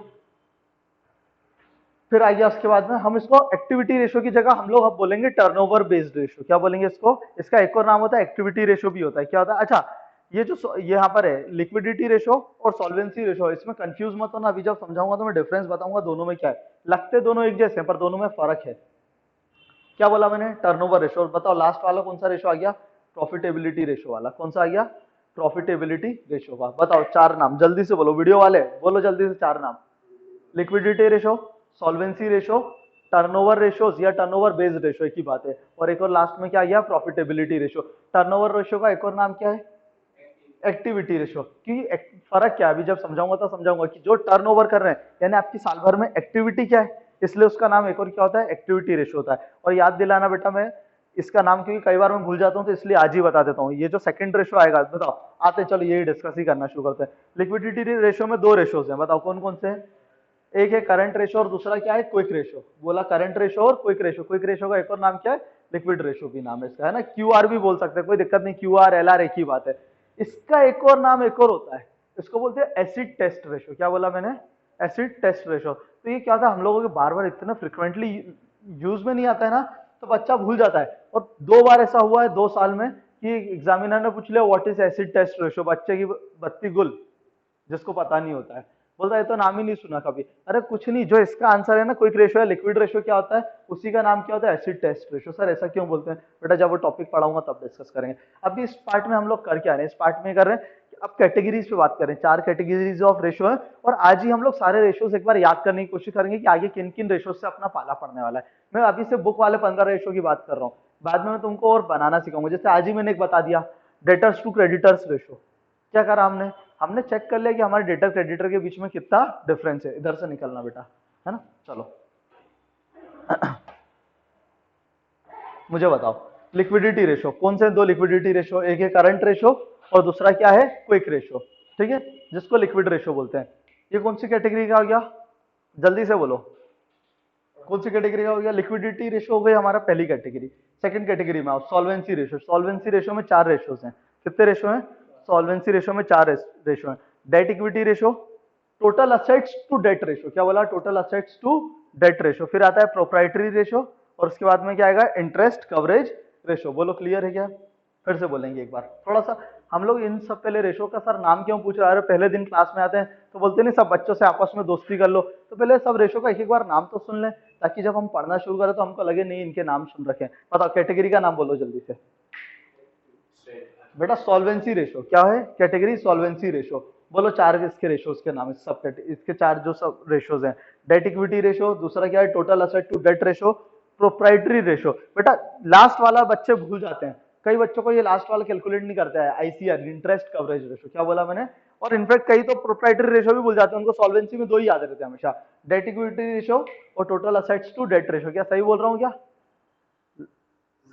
फिर आ गया उसके बाद में, हम इसको एक्टिविटी रेशो की जगह हम लोग अब बोलेंगे टर्नओवर बेस्ड रेशो। क्या बोलेंगे इसको, इसका एक और नाम होता है एक्टिविटी रेशो भी होता है। क्या होता है, अच्छा ये जो यहाँ पर है लिक्विडिटी रेशो और सॉल्वेंसी रेशो, इसमें कंफ्यूज मत होना। अभी जब समझाऊंगा तो मैं डिफरेंस बताऊंगा दोनों में क्या है। लगते दोनों एक जैसे हैं, पर दोनों में फर्क है। क्या बोला मैंने, टर्नओवर रेशो। और बताओ लास्ट वाला कौन सा रेशो आ गया, प्रॉफिटेबिलिटी रेशो वाला। कौन सा आ गया, प्रॉफिटेबिलिटी रेशो का। बताओ 4 नाम जल्दी से बोलो, वीडियो वाले बोलो जल्दी से 4 नाम। Liquidity ratio, solvency ratio, turnover ratios या टर्नओवर बेस्ड रेशो, एक ही बात है। और एक और लास्ट में क्या आ गया, प्रॉफिटेबिलिटी रेशो। टर्नओवर रेशो का एक और नाम क्या है, एक्टिविटी रेशो। क्योंकि फर्क क्या है, अभी जब समझाऊंगा तो समझाऊंगा कि जो टर्नओवर कर रहे हैं, यानी आपकी साल भर में एक्टिविटी क्या है, इसलिए उसका नाम एक और क्या होता है, एक्टिविटी रेशो होता है। और याद दिलाना बेटा, मैं इसका नाम क्योंकि कई बार मैं भूल जाता हूँ, तो इसलिए आज ही बता देता हूँ। ये जो सेकंड रेशो आएगा, बताओ आते चलो यही डिस्कस ही करना शुरू करते हैं। लिक्विडिटी रेशो में 2 रेशोज हैं, बताओ कौन कौन से हैं। एक है करंट रेशो और दूसरा क्या है, क्विक रेशो। बोला करंट रेशो और क्विक रेशो। क्विक रेशो का एक और नाम क्या है, लिक्विड रेशो भी नाम है इसका, है ना। क्यूआर भी बोल सकते हैं, कोई दिक्कत नहीं, क्यूआर एलआर एक ही बात है। इसका एक और नाम एक और होता है, इसको बोलते हैं एसिड टेस्ट रेशो। क्या बोला मैंने, एसिड टेस्ट रेशो। तो ये क्या था, हम लोगों के बार बार इतना फ्रिक्वेंटली यूज में नहीं आता है ना, तो बच्चा भूल जाता है। और 2 बार ऐसा हुआ है 2 साल में कि एग्जामिनर ने पूछ लिया what is acid test ratio, बच्चे की बत्ती गुल, जिसको पता नहीं होता है, बोलता है तो नाम ही नहीं सुना कभी। अरे कुछ नहीं, जो इसका आंसर है ना, क्विक रेशो है, लिक्विड रेशो क्या होता है, उसी का नाम क्या होता है, एसिड टेस्ट रेशो। सर ऐसा क्यों बोलते हैं बेटा, जब वो टॉपिक पढ़ाऊंगा तब डिस्कस करेंगे। अभी इस पार्ट में हम लोग कर क्या रहे हैं, इस पार्ट में कर रहे हैं अब कैटेगरीज पे बात करें। 4 कैटेगरीज ऑफ रेशो है, और आज ही हम लोग सारे रेशोज एक बार याद करने की कोशिश करेंगे कि आगे किन किन रेशो से अपना पाला पड़ने वाला है। मैं अभी से बुक वाले 15 रेशो की बात कर रहा हूँ, बाद में मैं तुमको और बनाना सिखाऊंगा। जैसे आज ही मैंने एक बता दिया, डेटर्स टू क्रेडिटर्स रेशो। क्या करा हमने, हमने चेक कर लिया कि हमारे डेटर क्रेडिटर के बीच में कितना डिफरेंस है। इधर से निकलना बेटा, है ना। चलो मुझे बताओ, लिक्विडिटी रेशो, कौन से दो लिक्विडिटी रेशो, एक है करंट रेशो और दूसरा क्या है, क्विक रेशो, ठीक है, जिसको लिक्विड रेशो बोलते हैं। ये कौन सी कैटेगरी का हो गया, जल्दी से बोलो, कौन सी कैटेगरी का हो गया, लिक्विडिटी रेशो हो गई हमारा पहली कैटेगरी। सेकंड कैटेगरी में आओ, सॉल्वेंसी रेशो। सॉल्वेंसी रेशो में 4 रेशोज हैं। कितने रेशो हैं, सॉल्वेंसी रेशो में 4 रेशो हैं। Debt equity ratio, total assets to debt ratio, क्या बोला, total assets to debt ratio. फिर आता है प्रोप्राइटरी रेशो और उसके बाद में क्या आएगा, इंटरेस्ट कवरेज रेशो। बोलो क्लियर है क्या, फिर से बोलेंगे एक बार थोड़ा सा। हम लोग इन सब पहले रेशो का सर नाम क्यों पूछ रहे हैं, पहले दिन क्लास में आते हैं तो बोलते नहीं सब बच्चों से आपस में दोस्ती कर लो, तो पहले सब रेशो का एक एक बार नाम तो सुन लें, ताकि जब हम पढ़ना शुरू करें तो हमको लगे नहीं इनके नाम सुन रखे हैं। बताओ कैटेगरी का नाम बोलो जल्दी से बेटा। सॉल्वेंसी रेशो क्या है, कैटेगरी सॉल्वेंसी रेशो। बोलो 4 इसके रेशोज के नाम, सब इसके 4 जो सब रेशोज हैं। डेट इक्विटी रेशो, दूसरा क्या है total asset to debt ratio, proprietary ratio. बेटा लास्ट वाला बच्चे भूल जाते हैं, कई बच्चों को ये लास्ट वाला कैलकुलेट नहीं करता है, आईसीआर, इंटरेस्ट कवरेज रेशो। क्या बोला मैंने, और इनफैक्ट कई तो प्रोप्राइटरी रेशो भी भूल जाते हैं, उनको सॉल्वेंसी में 2 ही याद रहते हैं हमेशा, डेट इक्विटी रेशो और total assets to debt ratio. क्या सही बोल रहा हूँ क्या,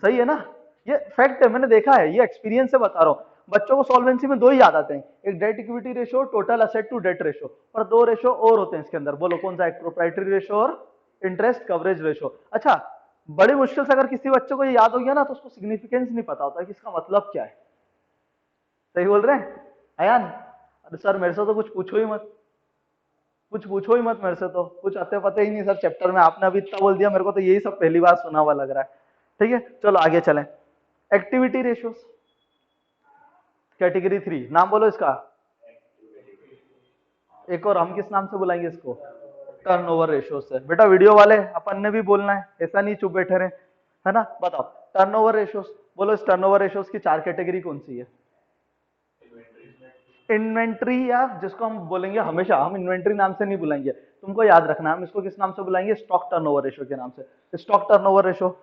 सही है ना। ये फैक्ट है, मैंने देखा है, ये एक्सपीरियंस से बता रहा हूँ। बच्चों को सॉल्वेंसी में 2 ही याद आते हैं, एक debt equity ratio, total asset to debt ratio, और 2 रेशो और होते हैं इसके अंदर। बोलो कौन सा, एक प्रोप्राइटरी रेशो और इंटरेस्ट कवरेज रेशो। अच्छा, बड़ी मुश्किल से अगर किसी बच्चे को ये याद हो गया ना तो उसको सिग्निफिकेंस नहीं पता होता कि इसका मतलब क्या है। सही बोल रहे हैं अयान। अरे सर मेरे से तो कुछ पूछो ही मत, कुछ पूछो ही मत मेरे से, तो कुछ आते पता ही नहीं सर चैप्टर में, आपने अभी इतना बोल दिया, मेरे को तो यही सब पहली बार सुना हुआ लग रहा है। ठीक है चलो आगे चलें। एक्टिविटी रेशियोज कैटेगरी 3, नाम बोलो इसका, एक और हम किस नाम से बुलाएंगे इसको, टर्नओवर रेशियो से। बेटा वीडियो वाले अपन ने भी बोलना है, ऐसा नहीं चुप बैठे रहे, है ना। बताओ टर्नओवर रेशियोज, बोलो इस टर्नओवर रेशियोज की 4 कैटेगरी कौन सी है। इन्वेंट्री, या जिसको हम बोलेंगे, हमेशा हम इन्वेंट्री नाम से नहीं बुलाएंगे, तुमको याद रखना हम इसको किस नाम से बुलाएंगे, स्टॉक टर्नओवर रेशियो के नाम से, स्टॉक टर्नओवर रेशियो।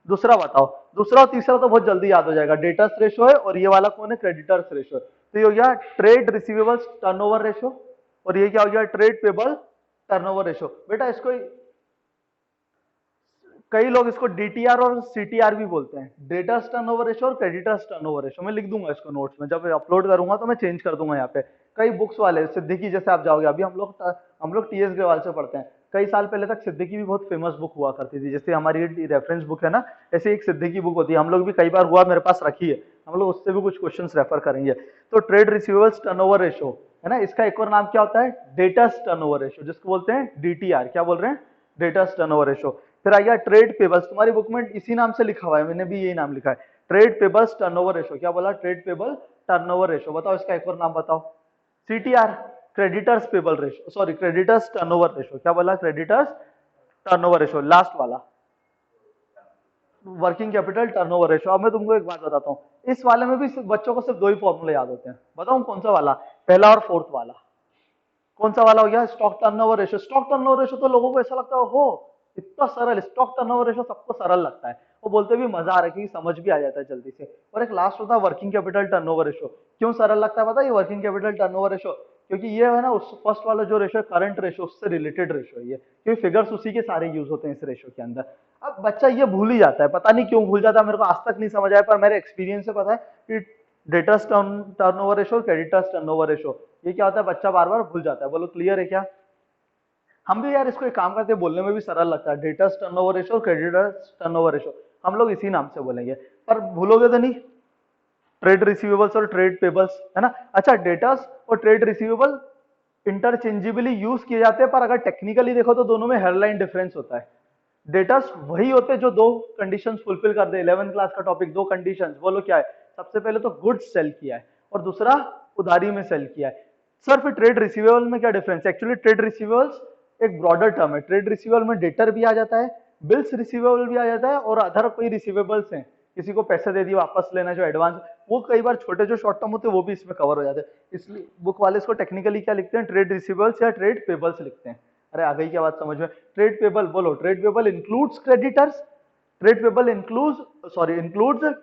दूसरा बताओ, दूसरा और तीसरा तो बहुत जल्दी याद हो जाएगा, डेटर्स रेशियो है और ये वाला कौन है, क्रेडिटर्स रेशियो। तो ये हो गया ट्रेड रिसीवेबल्स टर्नओवर रेशियो, और ये क्या हो गया, ट्रेड पेबल टर्नओवर रेशियो। बेटा इसको कई लोग इसको डीटीआर और सीटीआर भी बोलते हैं, डेटर्स टर्नओवर रेशियो और क्रेडिटर्स टर्नओवर रेशियो। मैं लिख दूंगा इसको नोट्स में, जब अपलोड करूंगा तो मैं चेंज कर दूंगा यहाँ पे। कई बुक्स वाले सिद्दीकी, जैसे आप जाओगे अभी हम लोग टीएस ग्रेवाल से पढ़ते हैं, कई साल पहले तक सिद्दीकी भी बहुत फेमस बुक हुआ करती थी, जैसे हमारी रेफरेंस बुक है ना, ऐसे एक सिद्दीकी बुक होती है, हम लोग भी कई बार हुआ मेरे पास रखी है, हम लोग उससे भी कुछ क्वेश्चन रेफर करेंगे। तो ट्रेड रिसीवेबल्स टर्नओवर रेशियो है ना, इसका एक और नाम क्या होता है, डेटर्स टर्नओवर रेशियो, जिसको बोलते हैं डीटीआर। क्या बोल रहे हैं, डेटर्स टर्नओवर रेशियो। फिर आ गया ट्रेड पेबल्स, तुम्हारी बुक में इसी नाम से लिखा हुआ है, मैंने भी यही नाम लिखा है, ट्रेड पेबल्स टर्नओवर रेशियो। क्या बोला, ट्रेड पेबल टर्नओवर रेशियो। बताओ इसका एक और नाम बताओ, CTR, creditors payable ratio, sorry creditors turnover ratio. क्या बोला, क्रेडिटर्स टर्नओवर रेशियो। लास्ट वाला वर्किंग कैपिटल टर्नओवर रेशियो। अब मैं तुमको एक बात बताता हूँ, इस वाले में भी बच्चों को सिर्फ 2 ही फॉर्मूले याद होते हैं, बताऊं कौन सा वाला, पहला और फोर्थ वाला। कौन सा वाला हो गया, stock turnover ratio. Stock turnover ratio तो लोगों को ऐसा लगता है हो इतना सरल, स्टॉक टर्नओवर रेशियो सबको सरल लगता है, वो बोलते भी मजा आ रहा है कि समझ भी आ जाता है जल्दी से। और एक लास्ट होता है वर्किंग कैपिटल टर्नओवर रेशियो। क्यों सरल लगता है पता है, ये वर्किंग कैपिटल टर्नओवर रेशियो, क्योंकि ये है ना उस फर्स्ट वाला जो रेशियो करंट रेशियो उससे रिलेटेड रेशियो है ये, क्योंकि फिगर्स उसी के सारे यूज होते हैं इस रेशियो के अंदर। अब बच्चा ये भूल ही जाता है, पता नहीं क्यों भूल जाता है, मेरे को आज तक नहीं समझ आया, पर मेरे एक्सपीरियंस से पता है कि डेटर्स टर्नओवर रेशियो और क्रेडिटर्स टर्नओवर रेशियो, ये क्या होता है, बच्चा बार बार भूल जाता है। बोलो क्लियर है क्या। हम भी यार इसको एक काम करते हैं, बोलने में भी सरल लगता है, डेटर्स टर्नओवर रेशियो और क्रेडिटर्स टर्नओवर रेशियो, हम लोग इसी नाम से बोलेंगे, पर भूलोगे तो नहीं। ट्रेड रिसीवेबल्स और ट्रेड पेबल्स है ना। अच्छा, डेटर्स और ट्रेड रिसीवेबल इंटरचेंजेबली यूज किए जाते हैं, पर अगर टेक्निकली देखो तो दोनों में हेडलाइन डिफरेंस होता है। डेटर्स वही होते हैं जो 2 कंडीशंस फुलफिल कर दे, 11th क्लास का टॉपिक, 2 कंडीशंस। बोलो क्या है, सबसे पहले तो गुड्स सेल किया है और दूसरा उधारी में सेल किया है। सर फिर ट्रेड रिसीवेबल में क्या डिफरेंस है, एक्चुअली ट्रेड रिसीवेबल्स एक ब्रॉडर टर्म है, ट्रेड रिसीवेबल में डेटर भी आ जाता है, बिल्स रिसीवेबल भी आ जाता है, और अदर कोई रिसीवेबल्स हैं, किसी को पैसे दे दिए वापस लेना जो एडवांस, वो कई बार छोटे जो शॉर्ट टर्म होते हैं वो भी इसमें कवर हो जाते हैं। इसलिए बुक वाले इसको टेक्निकली क्या लिखते हैं, ट्रेड रिसीवेबल्स या ट्रेड पेबल्स लिखते हैं। अरे आ गई क्या बात समझ में, ट्रेड पेबल, बोलो trade payable includes creditors, trade payable includes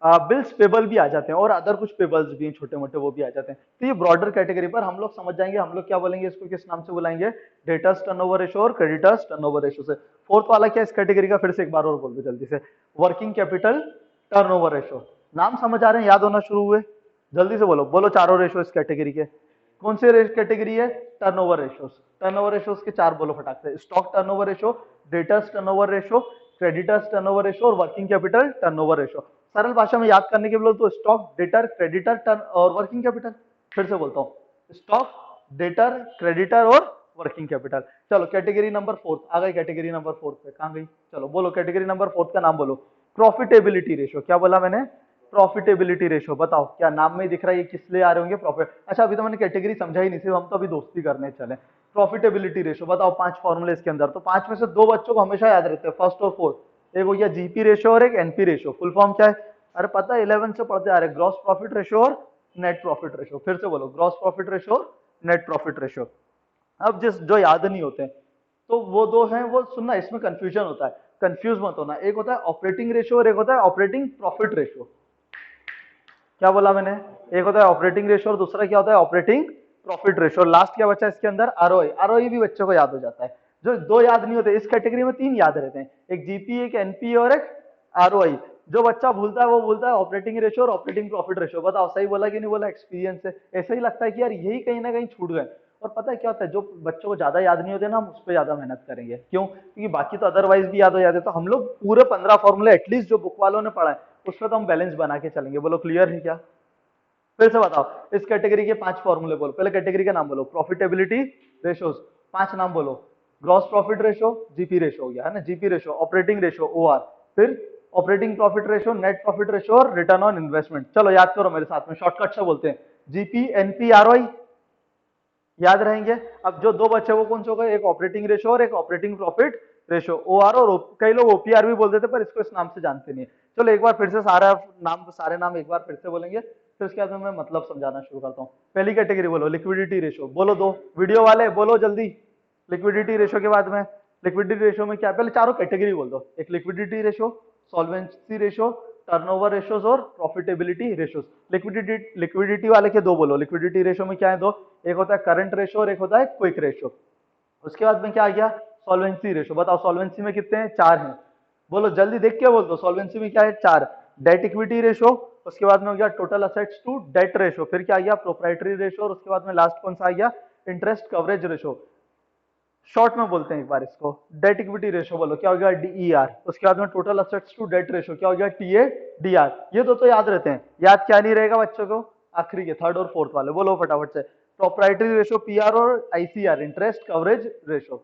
bills payable भी आ जाते हैं और अदर कुछ पेबल्स भी हैं छोटे मोटे, वो भी आ जाते हैं। तो ये ब्रॉडर कैटेगरी पर हम लोग समझ जाएंगे, हम लोग क्या बोलेंगे इसको, किस नाम से बुलाएंगे, डेटर्स टर्नओवर रेशो और क्रेडिटर्स टर्नओवर रेशो से। फोर्थ वाला क्या इस कैटेगरी का, फिर से एक बार और बोल दो जल्दी से, वर्किंग कैपिटल टर्नओवर रेशो। नाम समझ आ रहे हैं, याद होना शुरू हुए, जल्दी से बोलो, बोलो चारों रेशो इस कैटेगरी के कौन से कैटेगरी है, टर्नओवर रेशोस। टर्नओवर रेशोस के चार बोलो फटाक से, stock turnover ratio, debtors turnover ratio, creditors turnover ratio और वर्किंग कैपिटल टर्नओवर रेशो। सरल भाषा में याद करने के लिए तो स्टॉक, डेटर, क्रेडिटर, टर्न और वर्किंग कैपिटल। फिर से बोलता हूँ, स्टॉक, डेटर, क्रेडिटर और वर्किंग कैपिटल। चलो कैटेगरी नंबर फोर्थ आ गई, कैटेगरी नंबर फोर्थ पे कहां गई, चलो बोलो कैटेगरी नंबर फोर्थ का नाम बोलो, प्रॉफिटेबिलिटी रेशो। क्या बोला मैंने, प्रॉफिटेबिलिटी रेशो। बताओ क्या नाम में ही दिख रहा है ये किस लिए आ रहे होंगे, प्रॉफिट। अच्छा अभी तो मैंने कैटेगरी समझा ही नहीं, सिर्फ हम तो अभी दोस्ती करने चले। प्रॉफिटेबिलिटी रेशो बताओ, 5 फॉर्मूले इसके अंदर, तो 5 में से 2 बच्चों को हमेशा याद रहते हैं, फर्स्ट और फोर्थ। एक हो गया जीपी रेशो और एक एनपी रेशो। फुल फॉर्म क्या है, अरे पता है 11 से पढ़ते आ रहे, ग्रॉस प्रॉफिट रेशो और नेट प्रॉफिट रेशो। फिर से बोलो, ग्रॉस प्रॉफिट रेशो और नेट प्रॉफिट रेशो। अब जिस जो याद नहीं होते हैं तो वो दो हैं, वो सुनना, इसमें कंफ्यूजन होता है, कंफ्यूज मत होना। एक होता है ऑपरेटिंग रेशो और एक होता है ऑपरेटिंग प्रॉफिट रेशो। क्या बोला मैंने, एक होता है ऑपरेटिंग रेशो और दूसरा क्या होता है, ऑपरेटिंग प्रॉफिट रेशो। लास्ट क्या बचा इसके अंदर, आरओआई। आरओआई भी बच्चों को याद हो जाता है, जो दो याद नहीं होते इस कैटेगरी में 3 याद रहते हैं, एक जीपी, एक एनपी और एक आरओआई। जो बच्चा भूलता है वो भूलता है ऑपरेटिंग रेशो और ऑपरेटिंग प्रॉफिट रेशो। बताओ सही बोला कि नहीं बोला, एक्सपीरियंस से ऐसा ही लगता है कि यार यही कहीं ना कहीं छूट गए। और पता है क्या होता है, जो बच्चों को ज्यादा याद नहीं होते ना, हम उस पर ज्यादा मेहनत करेंगे। क्यों, क्योंकि बाकी तो अदरवाइज भी याद हो जाते। तो हम लोग पूरे 15 फॉर्मूले एटलीस्ट जो बुक वालों ने पढ़ा है उसमें तो हम बैलेंस बना के चलेंगे। बोलो क्लियर है क्या, फिर से बताओ इस कैटेगरी के 5 फॉर्मूले बोलो। पहले कैटेगरी का नाम बोलो, प्रॉफिटेबिलिटी रेशोस, 5 नाम बोलो। Gross profit ratio, GP ratio हो गया है ना, GP ratio, operating ratio OR, फिर operating profit ratio, net profit ratio और रिटर्न ऑन इन्वेस्टमेंट। चलो याद करो मेरे साथ में, शॉर्टकट से बोलते हैं, जीपी, एनपी, आरओआई याद रहेंगे। अब जो दो बचे वो कौन से हो गए, एक ऑपरेटिंग रेशो और एक ऑपरेटिंग प्रॉफिट रेशो, ओआर और कई लोग ओपीआर भी बोल देते पर इसको इस नाम से जानते नहीं है। चलो एक बार फिर से सारे नाम एक बार फिर से बोलेंगे, फिर उसके बाद मैं मतलब समझाना शुरू करता हूँ। पहली कैटेगरी बोलो, लिक्विडिटी रेशो। बोलो दो, वीडियो वाले बोलो जल्दी। लिक्विडिटी रेशो के बाद में, लिक्विडिटी रेशो में क्या, पहले चारों कैटेगरी बोल दो, एक liquidity ratio, solvency ratio, turnover ratios और प्रॉफिटेबिलिटी रेशोस। लिक्विडिटी वाले के दो बोलो, लिक्विडिटी रेशो में क्या है दो, एक होता है करंट रेशो और एक होता है क्विक रेशो। उसके बाद में क्या आ गया, सॉल्वेंसी रेशो। बताओ सॉल्वेंसी में कितने हैं, 4 हैं, बोलो जल्दी देख के बोल दो, सॉल्वेंसी में क्या है, 4। डेट इक्विटी रेशो, उसके बाद में हो गया total assets to debt ratio, फिर क्या आ गया, प्रोप्राइटरी रेशो, और उसके बाद में लास्ट कौन सा आ गया, इंटरेस्ट कवरेज रेशो। शॉर्ट में बोलते हैं एक बार इसको, डेट इक्विटी रेशो बोलो क्या हो गया, डीईआर। उसके बाद में total assets to debt ratio क्या हो गया, टीएडीआर। ये दो तो याद रहते हैं, याद क्या नहीं रहेगा बच्चों को, आखिरी के थर्ड और फोर्थ वाले बोलो फटाफट से, प्रोप्राइटरी रेशो, पीआर और आईसीआर, इंटरेस्ट कवरेज रेशो।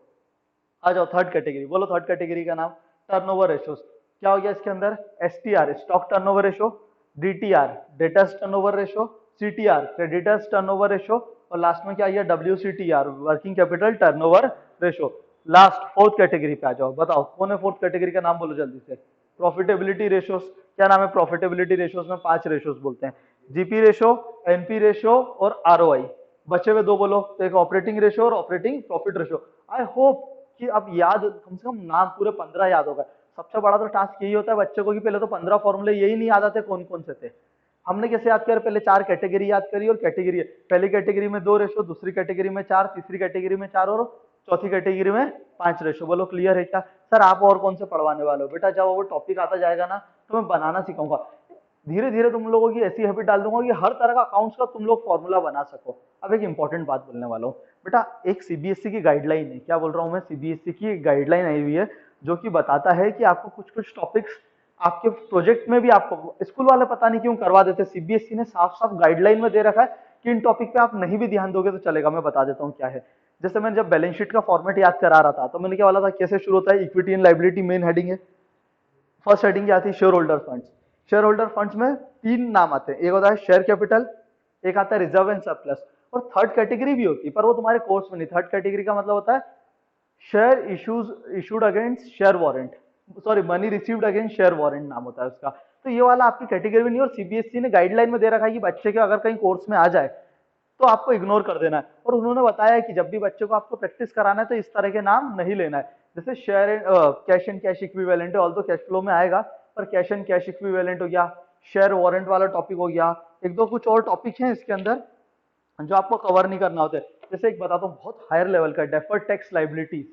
आ जाओ थर्ड कैटेगरी, बोलो थर्ड कैटेगरी का नाम, टर्नओवर रेशोस। क्या हो गया इसके अंदर, STR, stock turnover ratio, DTR, debtors turnover ratio, CTR, creditors turnover ratio, और लास्ट में क्या आया, WCTR, working capital turnover ratio. Last fourth category पे आ जाओ, बताओ कौन है फोर्थ कैटेगरी का नाम बोलो जल्दी से, प्रॉफिटेबिलिटी रेशोस। क्या नाम है प्रॉफिटेबिलिटी रेशोस में, 5 रेशोस बोलते हैं, जीपी रेशो, एनपी रेशो और आरओआई। बचे हुए दो बोलो, तो एक ऑपरेटिंग रेशो और operating profit ratio. I hope कि अब याद कम से कम नाम पूरे 15 याद होगा। सबसे बड़ा तो टास्क यही होता है बच्चों को कि पहले तो 15 फॉर्मूले यही नहीं याद आते कौन कौन से थे। हमने कैसे याद किया, पहले 4 कैटेगरी याद करी, और कैटेगरी पहली कैटेगरी में 2 रेशो, दूसरी कैटेगरी में 4, तीसरी कैटेगरी में 4 और चौथी कैटेगरी में 5 रेशो। बोलो क्लियर है क्या, सर आप और कौन से पढ़वाने वाले हो, बेटा जब वो टॉपिक आता जाएगा ना तो मैं बनाना सिखाऊंगा। धीरे धीरे तुम लोगों की ऐसी हैबिट डाल दूंगा कि हर तरह का अकाउंट्स का तुम लोग फॉर्मूला बना सको। अब एक इंपॉर्टेंट बात बोलने वाला हूँ बेटा, एक सीबीएसई की गाइडलाइन है, क्या बोल रहा हूँ मैं, सीबीएसई की गाइडलाइन आई हुई है जो कि बताता है कि आपको कुछ कुछ टॉपिक्स आपके प्रोजेक्ट में भी, आपको स्कूल वाले पता नहीं क्यों करवा देते, सीबीएसई ने साफ साफ गाइडलाइन में दे रखा है कि इन टॉपिक पे आप नहीं भी ध्यान दोगे तो चलेगा। मैं बता देता हूँ क्या है। जैसे मैंने जब बैलेंस शीट का फॉर्मेट याद करा रहा था तो मैंने क्या बोला था, कैसे शुरू होता है, equity and liability main heading है, फर्स्ट हेडिंग क्या आती है, share holder funds. Share holder funds में 3 नाम आते हैं, एक होता है शेयर कैपिटल, एक आता है रिजर्व एंड सरप्लस, और थर्ड कैटेगरी भी होती है पर वो तुम्हारे कोर्स में नहीं। थर्ड कैटेगरी का मतलब होता है share issued against share warrant, sorry money received against share warrant नाम होता है उसका। तो ये वाला आपकी कैटेगरी में नहीं, और सीबीएसई ने गाइडलाइन में दे रखा है कि बच्चे के अगर कहीं कोर्स में आ जाए तो आपको इग्नोर कर देना है। और उन्होंने बताया कि जब भी बच्चे को आपको प्रैक्टिस कराना है तो इस तरह के नाम नहीं लेना है। जैसे share and cash and cash equivalent है, ऑल तो कैश फ्लो में आएगा, पर कैश एंड कैश इक्विवेलेंट हो गया, शेयर वारंट वाला टॉपिक हो गया, एक दो कुछ और टॉपिक हैं इसके अंदर जो आपको कवर नहीं करना होता है। जैसे एक बताता हूँ बहुत हायर लेवल का, deferred tax liabilities,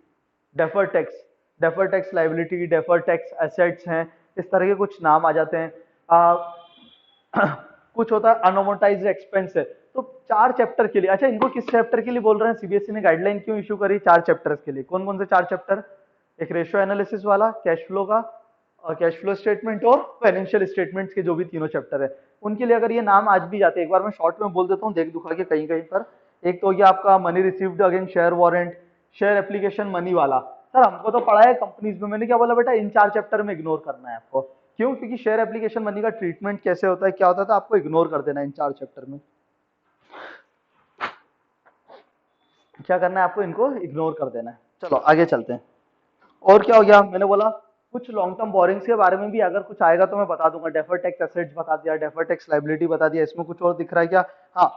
deferred tax, deferred tax liability, deferred tax assets हैं, इस तरह के कुछ नाम आ जाते हैं। कुछ होता है अनअमोर्टाइज्ड एक्सपेंस है। तो 4 चैप्टर के लिए, अच्छा इनको किस चैप्टर के लिए बोल रहे हैं, सीबीएसई ने गाइडलाइन क्यों इशू करी 4 चैप्टर्स के लिए, कौन कौन से 4 चैप्टर, एक रेशियो एनालिसिस वाला, कैश फ्लो का, और कैश फ्लो स्टेटमेंट और फाइनेंशियल स्टेटमेंट्स के जो भी तीनों चैप्टर है उनके लिए अगर ये नाम आज भी जाते हैं, एक बार मैं शॉर्ट में बोल देता हूँ देख दुखा के कहीं कहीं पर। एक तो हो गया आपका money received again share warrant, share application money वाला। सर हमको तो पढ़ा है कंपनीज में, मैंने क्या बोला बेटा इन 4 चैप्टर में इग्नोर करना है आपको। क्यों? क्योंकि शेयर एप्लीकेशन मनी का ट्रीटमेंट कैसे होता है, क्या होता था, आपको इग्नोर कर देना है इन 4 चैप्टर में। क्या करना है आपको, इनको इग्नोर कर देना है। चलो आगे चलते हैं। और क्या हो गया, मैंने बोला कुछ लॉन्ग टर्म बोरिंग्स के बारे में भी अगर कुछ आएगा तो मैं बता दूंगा। डेफर्ड टैक्स एसेट्स बता दिया, डेफर्ड टैक्स लायबिलिटी बता दिया, इसमें कुछ और दिख रहा है क्या? हाँ,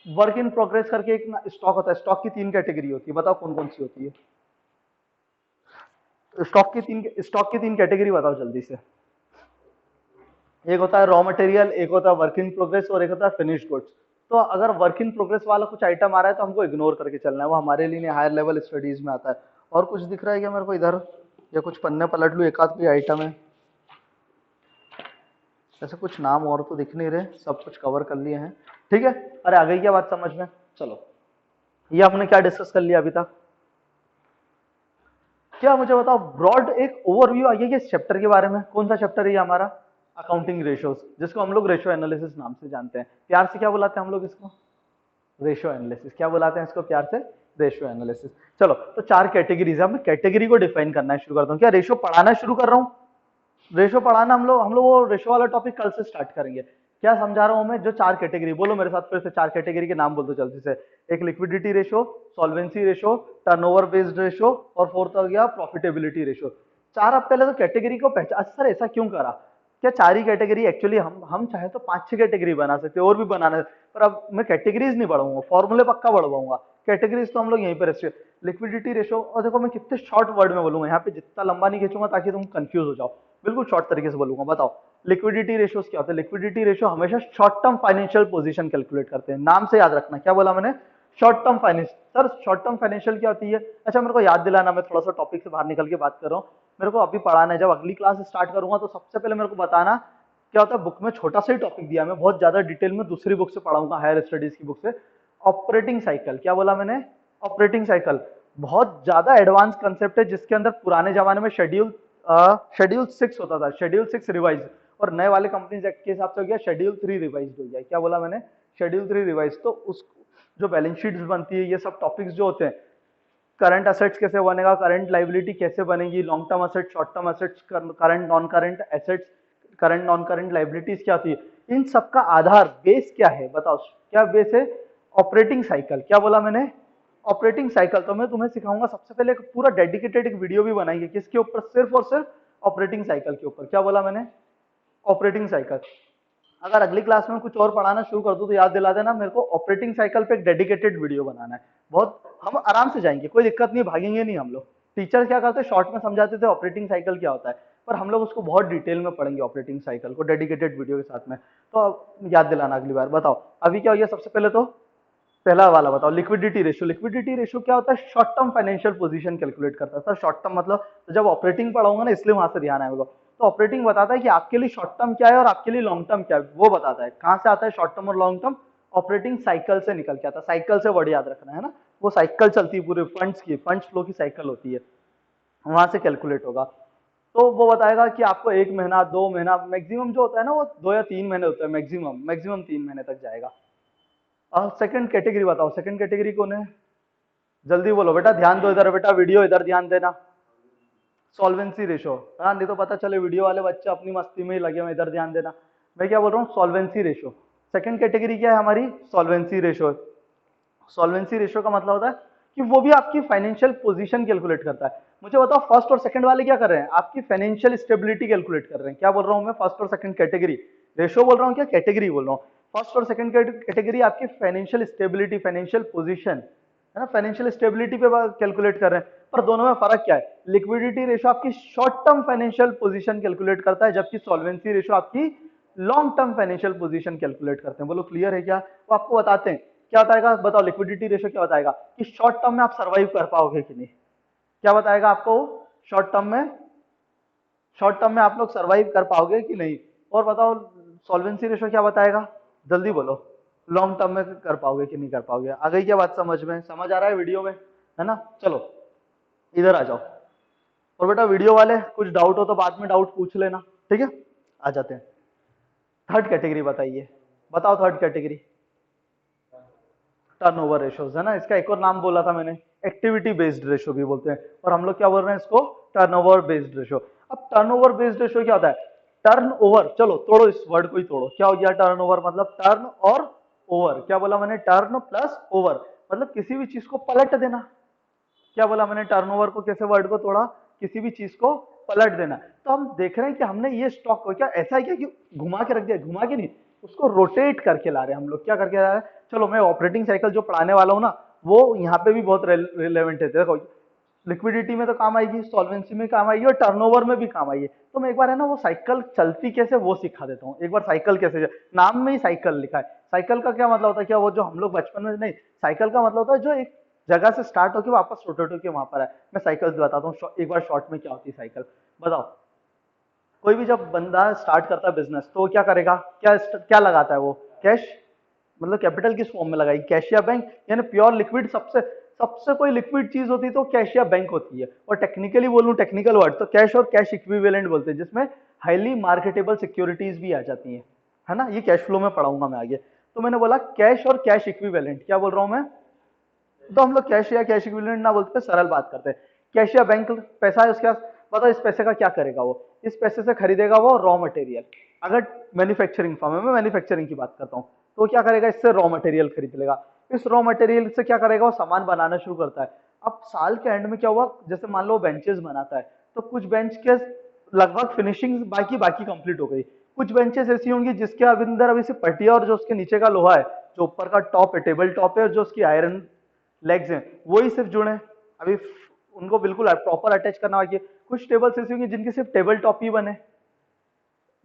वर्क इन प्रोग्रेस करके एक स्टॉक होता है, स्टॉक की 3 कैटेगरी होती है, बताओ कौन कौन सी होती है? स्टॉक की तीन कैटेगरी बताओ जल्दी से। एक होता है रॉ मटेरियल, एक होता है वर्क इन प्रोग्रेस और एक होता है फिनिश्ड गुड्स। तो अगर वर्क इन प्रोग्रेस वाला कुछ आइटम आ रहा है तो हमको इग्नोर करके चलना है, वो हमारे लिए हायर लेवल स्टडीज में आता है। और कुछ दिख रहा है क्या मेरे को इधर, या कुछ पन्ने पलट लूं, एक आध कोई आइटम है? ऐसे कुछ नाम और तो दिख नहीं रहे, सब कुछ कवर कर लिए हैं। ठीक है, अरे आ गई क्या बात समझ में? चलो, ये हमने क्या डिस्कस कर लिया अभी तक? क्या मुझे बताओ, ब्रॉड एक ओवरव्यू आ गया इस चैप्टर के बारे में। कौन सा चैप्टर है ये हमारा? अकाउंटिंग रेशियोज, जिसको हम लोग रेशियो एनालिसिस नाम से जानते हैं। प्यार से क्या बुलाते हैं हम लोग इसको? Ratio analysis. क्या बुलाते हैं इसको प्यार से? Ratio analysis. चलो, तो 4 कैटेगरीज है, अब मैं कैटेगरी को डिफाइन करना शुरू करता हूँ। क्या रेशियो पढ़ाना शुरू कर रहा हूँ? रेशो पढ़ाना हम लोग वो रेशो वाला टॉपिक कल से स्टार्ट करेंगे। क्या समझा रहा हूं मैं? जो 4 कैटेगरी, बोलो मेरे साथ फिर से 4 कैटेगरी के नाम बोल दो जल्दी से। एक liquidity ratio, solvency ratio, turnover based ratio और फोर्थ हो गया प्रॉफिटेबिलिटी रेशो। 4 अब पहले तो कैटेगरी को पहचान। सर ऐसा क्यों करा? क्या 4 ही कैटेगरी? एक्चुअली हम चाहे तो 5-6 कैटेगरी बना सकते हैं और भी बनाना है, पर अब मैं कैटेगरीज नहीं बढ़ाऊंगा, फॉर्मूले पक्का बढ़वाऊंगा। कैटेगरीज तो हम लोग यहीं पर लिक्विडिटी रेशो, और देखो मैं कितने शॉर्ट वर्ड में बोलूंगा, यहाँ पे जितना लंबा नहीं खींचूंगा ताकि तुम कंफ्यूज हो जाओ, बिल्कुल शॉर्ट तरीके से बोलूंगा। बताओ लिक्विडिटी रेशियोज क्या होता है? लिक्विडिटी रेशियो हमेशा short term financial position calculate करते हैं। नाम से याद रखना, क्या बोला मैंने? Short term finance. Sir short term financial क्या होती है? अच्छा मेरे को याद दिलाना, मैं थोड़ा सा टॉपिक से बाहर निकल के बात कर रहा हूँ। मेरे को अभी पढ़ाना है, जब अगली क्लास स्टार्ट करूंगा तो सबसे पहले मेरे को बताना क्या होता है। बुक में छोटा सा ही टॉपिक दिया, मैं बहुत ज्यादा डिटेल में दूसरी बुक से पढ़ाऊंगा, हायर स्टडीज की बुक से। ऑपरेटिंग साइकिल, क्या बोला मैंने? ऑपरेटिंग साइकिल बहुत ज्यादा एडवांस कंसेप्ट है, जिसके अंदर पुराने जमाने में शेड्यूल 6 होता था, शेड्यूल 6 रिवाइज, और नए वाले कंपनीज एक्ट के हिसाब से हो गया शेड्यूल 3 रिवाइज हो गया। क्या बोला मैंने? Schedule 3 revise. तो उस जो बैलेंस शीट्स बनती है, ये सब टॉपिक्स जो होते हैं, करंट असेट्स कैसे बनेगा, करंट लाइबिलिटी कैसे बनेगी, long term assets, short term assets, current non current assets, current non current liabilities क्या होती है, इन सब का आधार बेस क्या है? बताओ क्या बेस है? Operating cycle. क्या बोला मैंने? Operating cycle. तो मैं तुम्हें सिखाऊंगा, सबसे पहले एक पूरा डेडिकेटेड एक वीडियो भी बनाएंगे, किसके ऊपर? सिर्फ और सिर्फ ऑपरेटिंग साइकिल के ऊपर। क्या बोला मैंने? Operating cycle. अगर अगली क्लास में कुछ और पढ़ाना शुरू कर दूं तो याद दिला देना मेरे को, ऑपरेटिंग साइकिल पे एक डेडिकेटेड वीडियो बनाना है। बहुत हम आराम से जाएंगे, कोई दिक्कत नहीं, भागेंगे नहीं हम लोग। टीचर क्या करते हैं, शॉर्ट में समझाते थे ऑपरेटिंग साइकिल क्या होता है, पर हम लोग उसको बहुत डिटेल में पढ़ेंगे ऑपरेटिंग साइकिल को, डेडिकेटेड वीडियो के साथ में। तो याद दिलाना अगली बार। बताओ अभी क्या हो गया? सबसे पहले तो पहला वाला बताओ, लिक्विडिटी रेशियो। लिक्विडिटी रेशियो क्या होता है? Short term financial position calculate करता है। सर शॉर्ट टर्म मतलब? तो जब ऑपरेटिंग पढ़ाऊंगा ना, इसलिए वहां से ध्यान आएगा। तो ऑपरेटिंग बताता है कि आपके लिए शॉर्ट टर्म क्या है और आपके लिए लॉन्ग टर्म क्या है, वो बताता है। कहां से आता है शॉर्ट टर्म और लॉन्ग टर्म? ऑपरेटिंग साइकिल से निकल के आता है। साइकिल से वर्ड याद रखना है ना, वो साइकिल चलती है पूरे फंड्स की, फंड्स फ्लो की साइकिल होती है, वहां से कैलकुलेट होगा। तो वो बताएगा कि आपको 1 महीना, 2 महीना, मैक्सिमम जो होता है ना वो 2 या 3 महीने होता है, मैक्सिमम 3 महीने तक जाएगा। अब सेकंड कैटेगरी बताओ, सेकंड कैटेगरी कौन है? जल्दी बोलो बेटा, ध्यान दो इधर, बेटा वीडियो इधर ध्यान देना। Solvency ratio. हाँ नहीं तो पता चले वीडियो वाले बच्चे अपनी मस्ती में ही लगे हुए, इधर ध्यान देना। मैं क्या बोल रहा हूँ? Solvency ratio. सेकंड कैटेगरी क्या है हमारी? Solvency ratio. सॉल्वेंसी रेशो का मतलब होता है कि वो भी आपकी फाइनेंशियल पोजीशन कैलकुलेट करता है। मुझे बताओ फर्स्ट और सेकंड वाले क्या कर रहे हैं? आपकी फाइनेंशियल स्टेबिलिटी कैलकुलेट कर रहे हैं। क्या बोल रहा हूँ मैं? फर्स्ट और सेकंड कैटेगरी। रेशो बोल रहा हूँ क्या कैटेगरी बोल रहा हूँ? फर्स्ट और सेकंड कैटेगरी आपकी फाइनेंशियल स्टेबिलिटी, फाइनेंशियल पोजीशन, है ना, फाइनेंशियल स्टेबिलिटी पे कैलकुलेट कर रहे हैं, पर दोनों में फर्क क्या है? लिक्विडिटी रेशो आपकी short term financial position calculate करता है, जबकि सॉल्वेंसी रेशो आपकी long term financial position calculate करते हैं। बोलो क्लियर है क्या? वो आपको बताते हैं क्या बताएगा, बताओ लिक्विडिटी रेशो क्या बताएगा कि शॉर्ट टर्म में आप सर्वाइव कर पाओगे कि नहीं, क्या बताएगा आपको शॉर्ट टर्म में, शॉर्ट टर्म में आप लोग सर्वाइव कर पाओगे कि नहीं। और बताओ सॉल्वेंसी रेशो क्या बताएगा, जल्दी बोलो, लॉन्ग टर्म में कर पाओगे कि नहीं कर पाओगे। आ गई क्या बात समझ में? समझ आ रहा है वीडियो में, है ना? चलो इधर आ जाओ। और बेटा वीडियो वाले कुछ डाउट हो तो बाद में डाउट पूछ लेना, ठीक है? आ जाते हैं थर्ड कैटेगरी, बताइए, बताओ थर्ड कैटेगरी, टर्नओवर रेशोज, है ना, इसका एक और नाम बोला था मैंने, एक्टिविटी बेस्ड रेशो भी बोलते हैं, और हम लोग क्या बोल रहे हैं इसको, टर्नओवर बेस्ड रेशो। अब टर्नओवर बेस्ड रेशो क्या होता है? टर्नओवर, चलो तोड़ो इस वर्ड को ही तोड़ो, क्या हो गया टर्नओवर? मतलब टर्न और ओवर, क्या बोला मैंने? टर्न प्लस ओवर, मतलब किसी भी चीज को पलट देना। क्या बोला मैंने? टर्नओवर को कैसे वर्ड को तोड़ा? किसी भी चीज को पलट देना। तो हम देख रहे हैं कि हमने ये स्टॉक को क्या ऐसा है क्या कि घुमा के रख दिया, घुमा के नहीं, उसको रोटेट करके ला रहे हैं हम लोग, क्या करके ला रहे हैं। चलो मैं ऑपरेटिंग साइकिल जो पढ़ाने वाला हूँ ना, वो यहाँ पे भी बहुत रिलेवेंट है। देखो लिक्विडिटी में तो काम आएगी, सॉल्वेंसी में काम आएगी, और टर्नओवर में भी काम आएगी। तो मैं एक बार है ना वो साइकिल चलती कैसे वो सिखा देता हूँ। एक बार साइकिल कैसे, नाम में ही साइकिल लिखा है। साइकिल का क्या मतलब होता है? क्या वो जो हम लोग बचपन में, नहीं, साइकिल का मतलब होता है जो एक जगह से स्टार्ट होकर वापस रोटेट होकर वहां पर है। मैं साइकिल बताता हूँ एक बार शॉर्ट में क्या होती है साइकिल, बताओ। कोई भी जब बंदा स्टार्ट करता है बिजनेस तो क्या करेगा, क्या क्या लगाता है वो? कैश, मतलब कैपिटल किस फॉर्म में लगाएगी? कैश या बैंक, यानी प्योर लिक्विड। सबसे सबसे कोई लिक्विड चीज होती है तो कैश या बैंक होती है। और टेक्निकली बोलूं, टेक्निकल वर्ड तो कैश और कैश इक्विवेलेंट बोलते हैं, जिसमें हाईली मार्केटेबल सिक्योरिटीज भी आ जाती हैं, है ना। ये कैश फ्लो में पढ़ाऊंगा मैं आगे। तो मैंने बोला कैश और कैश इक्विवेलेंट, क्या बोल रहा हूं मैं? तो हम लोग कैश या कैश इक्विवेलेंट ना बोलते, सरल बात करते हैं। कैश या बैंक पैसा है उसके पास, बताओ इस पैसे का क्या करेगा वो? इस पैसे से खरीदेगा वो रॉ मटेरियल। अगर मैन्युफैक्चरिंग फर्म है, मैं मैन्युफैक्चरिंग की बात करता हूँ, तो क्या करेगा? इससे रॉ मटेरियल खरीद लेगा। इस रॉ मटेरियल से क्या करेगा? वो सामान बनाना शुरू करता है। अब साल के एंड में क्या हुआ, जैसे मान लो बेंचेस बनाता है, तो कुछ बेंच के लगभग फिनिशिंग बाकी बाकी कंप्लीट हो गई। कुछ बेंचेस ऐसी होंगी जिसके अंदर अभी सिर्फ पट्टिया और जो उसके नीचे का लोहा है, जो ऊपर का टॉप है, टेबल टॉप है, और जो उसकी आयरन लेग्स हैं, वही सिर्फ जुड़े हैं। अभी उनको बिल्कुल प्रॉपर अटैच करना बाकी है। कुछ टेबल्स ऐसी होंगी जिनकी सिर्फ टेबल टॉप ही बने,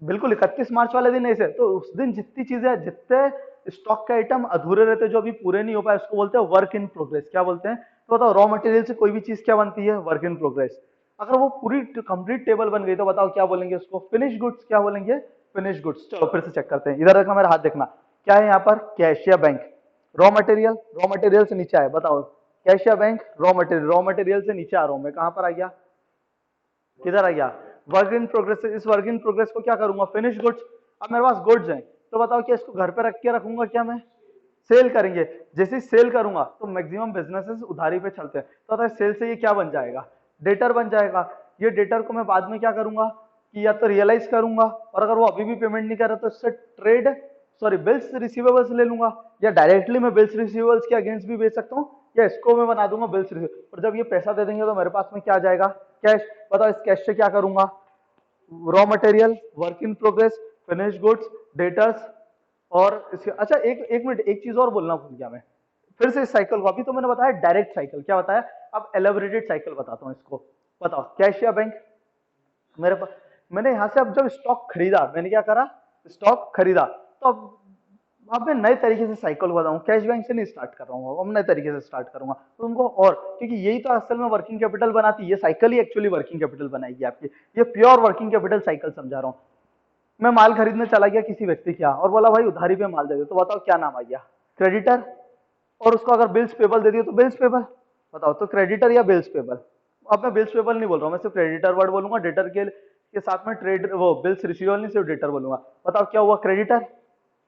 बिल्कुल 31 मार्च वाले दिन ऐसे। तो उस दिन जितनी चीजें, जितने स्टॉक के आइटम अधूरे रहते जो अभी पूरे नहीं हो पाए, उसको बोलते हैं वर्क इन प्रोग्रेस। क्या बोलते हैं? तो बताओ रॉ मटेरियल से कोई भी चीज क्या बनती है? Work in progress. अगर वो पूरी कंप्लीट टेबल बन गई तो बताओ क्या बोलेंगे उसको? Finish goods. क्या बोलेंगे? Finish goods. चलो फिर से चेक करते हैं, इधर देखना, मेरा हाथ देखना, क्या है यहाँ पर? कैश या bank? Raw material, raw material से नीचे आए, बताओ कैश या bank? Raw material, raw material से नीचे आ रहा हूं मैं, कहां पर आ गया? किधर आ गया? वर्क इन प्रोग्रेस से इस वर्क इन प्रोग्रेस को क्या करूंगा? Finish goods. अब मेरे पास गुड्स हैं, तो बताओ क्या इसको घर पे रख के रखूंगा? क्या मैं सेल करेंगे? जैसे सेल करूंगा तो मैक्सिमम बिजनेसेस उधारी पे चलते हैं, तो अगर सेल से ये क्या बन जाएगा? डेटर बन जाएगा। ये डेटर को मैं बाद में क्या करूंगा कि या तो रियलाइज करूंगा, और अगर वो अभी भी पेमेंट नहीं कर रहा तो इससे ट्रेड, सॉरी बिल्स रिसीवेबल्स ले लूंगा, या डायरेक्टली मैं बिल्स रिसीवेबल्स के अगेंस्ट भी बेच सकता हूँ, या इसको मैं बना दूंगा बिल्स रिसीवेबल। और जब ये पैसा दे देंगे तो मेरे पास में क्या आ जाएगा? कैश। बताओ इस कैश से क्या करूंगा? Raw material, work in progress, finish goods, debtors, और इसके, अच्छा एक मिनट, एक चीज और बोलना भूल गया मैं, फिर से इस साइकिल को, अभी तो मैंने बताया डायरेक्ट साइकिल, क्या बताया? अब एलेबोरेटेड साइकिल बताता हूँ इसको। बताओ कैश या बैंक? मेरे पास, मैंने यहां से अब जब स्टॉक खरीदा, मैंने क्या करा? स्टॉक खरीदा, तो अब मैं नए तरीके से साइकिल बताऊं, कैश बैंक से नहीं स्टार्ट कर रहा हूँ, अब नए तरीके से स्टार्ट करूंगा तो उनको, और क्योंकि यही तो असल में वर्किंग कैपिटल बनाती है, ये साइकिल ही एक्चुअली वर्किंग कैपिटल बनाएगी आपकी। ये प्योर वर्किंग कैपिटल साइकिल समझा रहा हूँ। मैं माल खरीदने चला गया किसी व्यक्ति के यहाँ और बोला भाई उधारी पे माल दे दो, तो बताओ क्या नाम आ गया? क्रेडिटर। और उसको अगर बिल्स पेबल दे दिए तो बिल्स पेबल। बताओ तो क्रेडिटर या बिल्स पेबल? अब मैं बिल्स पेबल नहीं बोल रहा हूँ, मैं सिर्फ क्रेडिटर वर्ड बोलूंगा, डेटर के साथ में ट्रेड वो बिल्स रिसीवेबल नहीं, सिर्फ डेटर बोलूंगा। बताओ क्या हुआ? क्रेडिटर।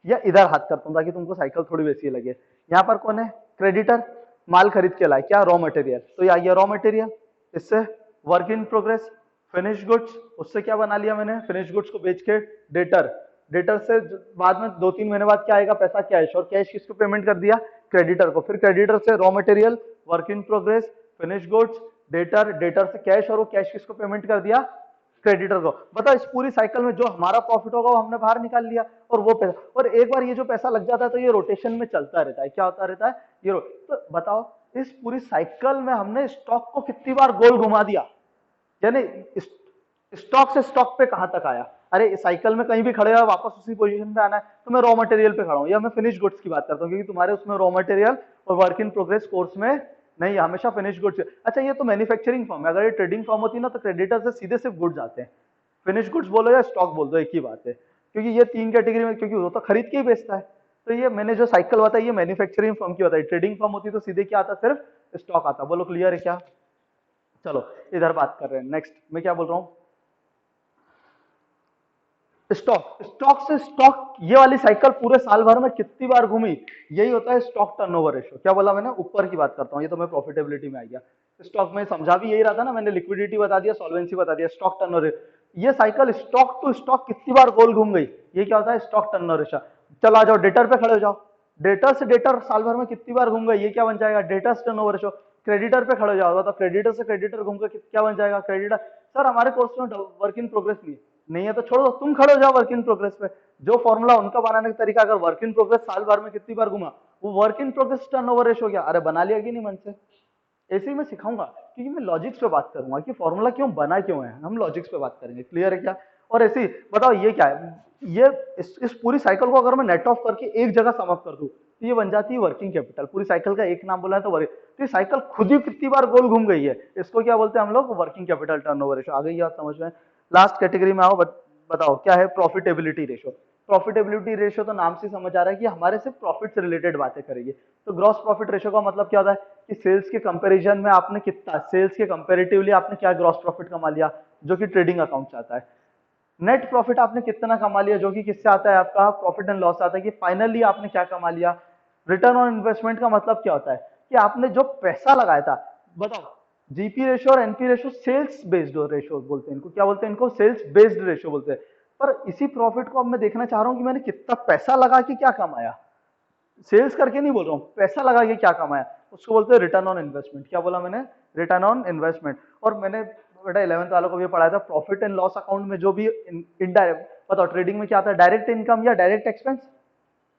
या इधर हाथ करता हूँ ताकि तुमको साइकिल थोड़ी वैसी लगे। यहाँ पर कौन है? क्रेडिटर। माल खरीद के लाए, क्या? Raw material. तो ये आ गया रॉ मटेरियल। इससे work in progress, finish goods, उससे क्या बना लिया मैंने? फिनिश गुड्स को बेच के डेटर। डेटर से बाद में 2-3 महीने बाद क्या आएगा? पैसा, कैश। और कैश किसको पेमेंट कर दिया? क्रेडिटर को। फिर क्रेडिटर से raw material, work in progress, finish goods, debtor, debtor से कैश, और वो कैश किसको पेमेंट कर दिया? क्रेडिटर को। बताओ इस पूरी साइकिल में जो हमारा प्रॉफिट होगा वो हमने बाहर निकाल लिया, और वो पैसा, और एक बार ये जो पैसा लग जाता है तो ये रोटेशन में चलता रहता है। क्या होता रहता है? तो बताओ इस पूरी साइकिल में हमने स्टॉक को कितनी बार गोल घुमा दिया, यानी स्टॉक से स्टॉक पे कहां तक आया। अरे इस साइकिल में कहीं भी खड़े हो वापस उसी पोजीशन पे आना है, तो मैं रॉ मटेरियल पे खड़ा हूं, या मैं फिनिश गुड्स की बात करता हूं, क्योंकि तुम्हारे उसमें रॉ मटेरियल और वर्क इन प्रोग्रेस कोर्स में नहीं, हमेशा फिनिश गुड्स। अच्छा ये तो मैन्युफैक्चरिंग फर्म है, अगर ये ट्रेडिंग फर्म होती ना तो क्रेडिटर से सीधे सिर्फ गुड्स आते हैं, फिनिश गुड्स बोलो या स्टॉक बोल दो एक ही बात है, क्योंकि ये तीन कैटेगरी में, क्योंकि वो तो खरीद के ही बेचता है। तो ये मैंने जो साइकिल बताई ये मैन्युफैक्चरिंग फर्म की बताई, ट्रेडिंग फर्म होती तो सीधे क्या आता, सिर्फ स्टॉक आता। बोलो क्लियर है क्या? चलो इधर बात कर रहे हैं, नेक्स्ट मैं क्या बोल रहा हूँ, स्टॉक। स्टॉक से स्टॉक ये वाली साइकिल पूरे साल भर में कितनी बार घूमी, यही होता है स्टॉक टर्नओवर रेशियो। क्या बोला मैंने? ऊपर की बात करता हूँ, ये तो मैं प्रॉफिटेबिलिटी में आ गया। स्टॉक में समझा भी यही रहा था ना मैंने, लिक्विडिटी बता दिया, सॉल्वेंसी बता दिया, स्टॉक टर्नओवर। ये साइकिल स्टॉक टू स्टॉक कितनी बार गोल घूम गई, ये क्या होता है? Stock turnover ratio. चलो आ जाओ डेटर पे खड़े हो जाओ, डेटर से डेटर साल भर में कितनी बार घूम गई, ये क्या बन जाएगा? Debtors turnover ratio. क्रेडिटर पे खड़े हो जाओ तो क्रेडिटर से क्रेडिटर घूम कर क्या बन जाएगा? क्रेडिटर। सर हमारे कोर्स में वर्क इन प्रोग्रेस नहीं है तो छोड़ दो, तुम खड़े हो जाओ वर्क इन प्रोग्रेस पे। जो फॉर्मूला उनका बनाने का तरीका, अगर वर्क इन प्रोग्रेस साल भर में कितनी बार घुमा, वो work in progress turnover ratio क्या? अरे बना लिया कि नहीं मन से? ऐसे ही मैं सिखाऊंगा, क्योंकि मैं लॉजिक्स पे बात करूंगा कि फॉर्मूला क्यों बना क्यों है, हम लॉजिक्स पे बात करेंगे। क्लियर है क्या? और ऐसे ही बताओ ये क्या है, ये इस पूरी साइकिल को अगर मैं नेट ऑफ करके एक जगह सम अप कर दूं तो ये बन जाती है वर्किंग कैपिटल। पूरी साइकिल का एक नाम बोला है तो वर्क, तो ये साइकिल खुद ही कितनी बार गोल घूम गई है, इसको क्या बोलते हैं हम लोग? Working capital turnover ratio. आ गई बात समझ में? लास्ट कैटेगरी में आओ, बताओ क्या है? Profitability ratio. प्रॉफिटेबिलिटी रेशियो तो नाम से समझ आ रहा है कि हमारे सिर्फ प्रॉफिट से रिलेटेड बातें करेंगे। तो ग्रॉस प्रॉफिट रेशियो का मतलब क्या होता है कि सेल्स के कंपैरिजन में आपने कितना, सेल्स के कंपैरेटिवली आपने क्या ग्रॉस प्रॉफिट कमा लिया, जो कि ट्रेडिंग अकाउंट से आता है। नेट प्रॉफिट आपने कितना कमा लिया, जो कि किससे आता है? आपका प्रॉफिट एंड लॉस आता है, कि फाइनली आपने क्या कमा लिया। रिटर्न ऑन इन्वेस्टमेंट का मतलब क्या होता है कि आपने जो पैसा लगाया था। बताओ जीपी रेशियो और NP ratio sales based ratio बोलते हैं इनको। क्या बोलते हैं इनको? सेल्स बेस्ड रेशियो बोलते हैं। पर इसी प्रॉफिट को अब मैं देखना चाह रहा हूं कि मैंने कितना पैसा लगा के क्या कमाया, सेल्स करके नहीं बोल रहा हूं, पैसा लगा के क्या कमाया, उसको बोलते हैं रिटर्न ऑन इन्वेस्टमेंट। क्या बोला मैंने? Return on investment. और मैंने बेटा 11th वालों को भी पढ़ाया था, प्रॉफिट एंड लॉस अकाउंट में जो भी इनडायरेक्ट, बताओ ट्रेडिंग में क्या आता है? डायरेक्ट इनकम या डायरेक्ट एक्सपेंस?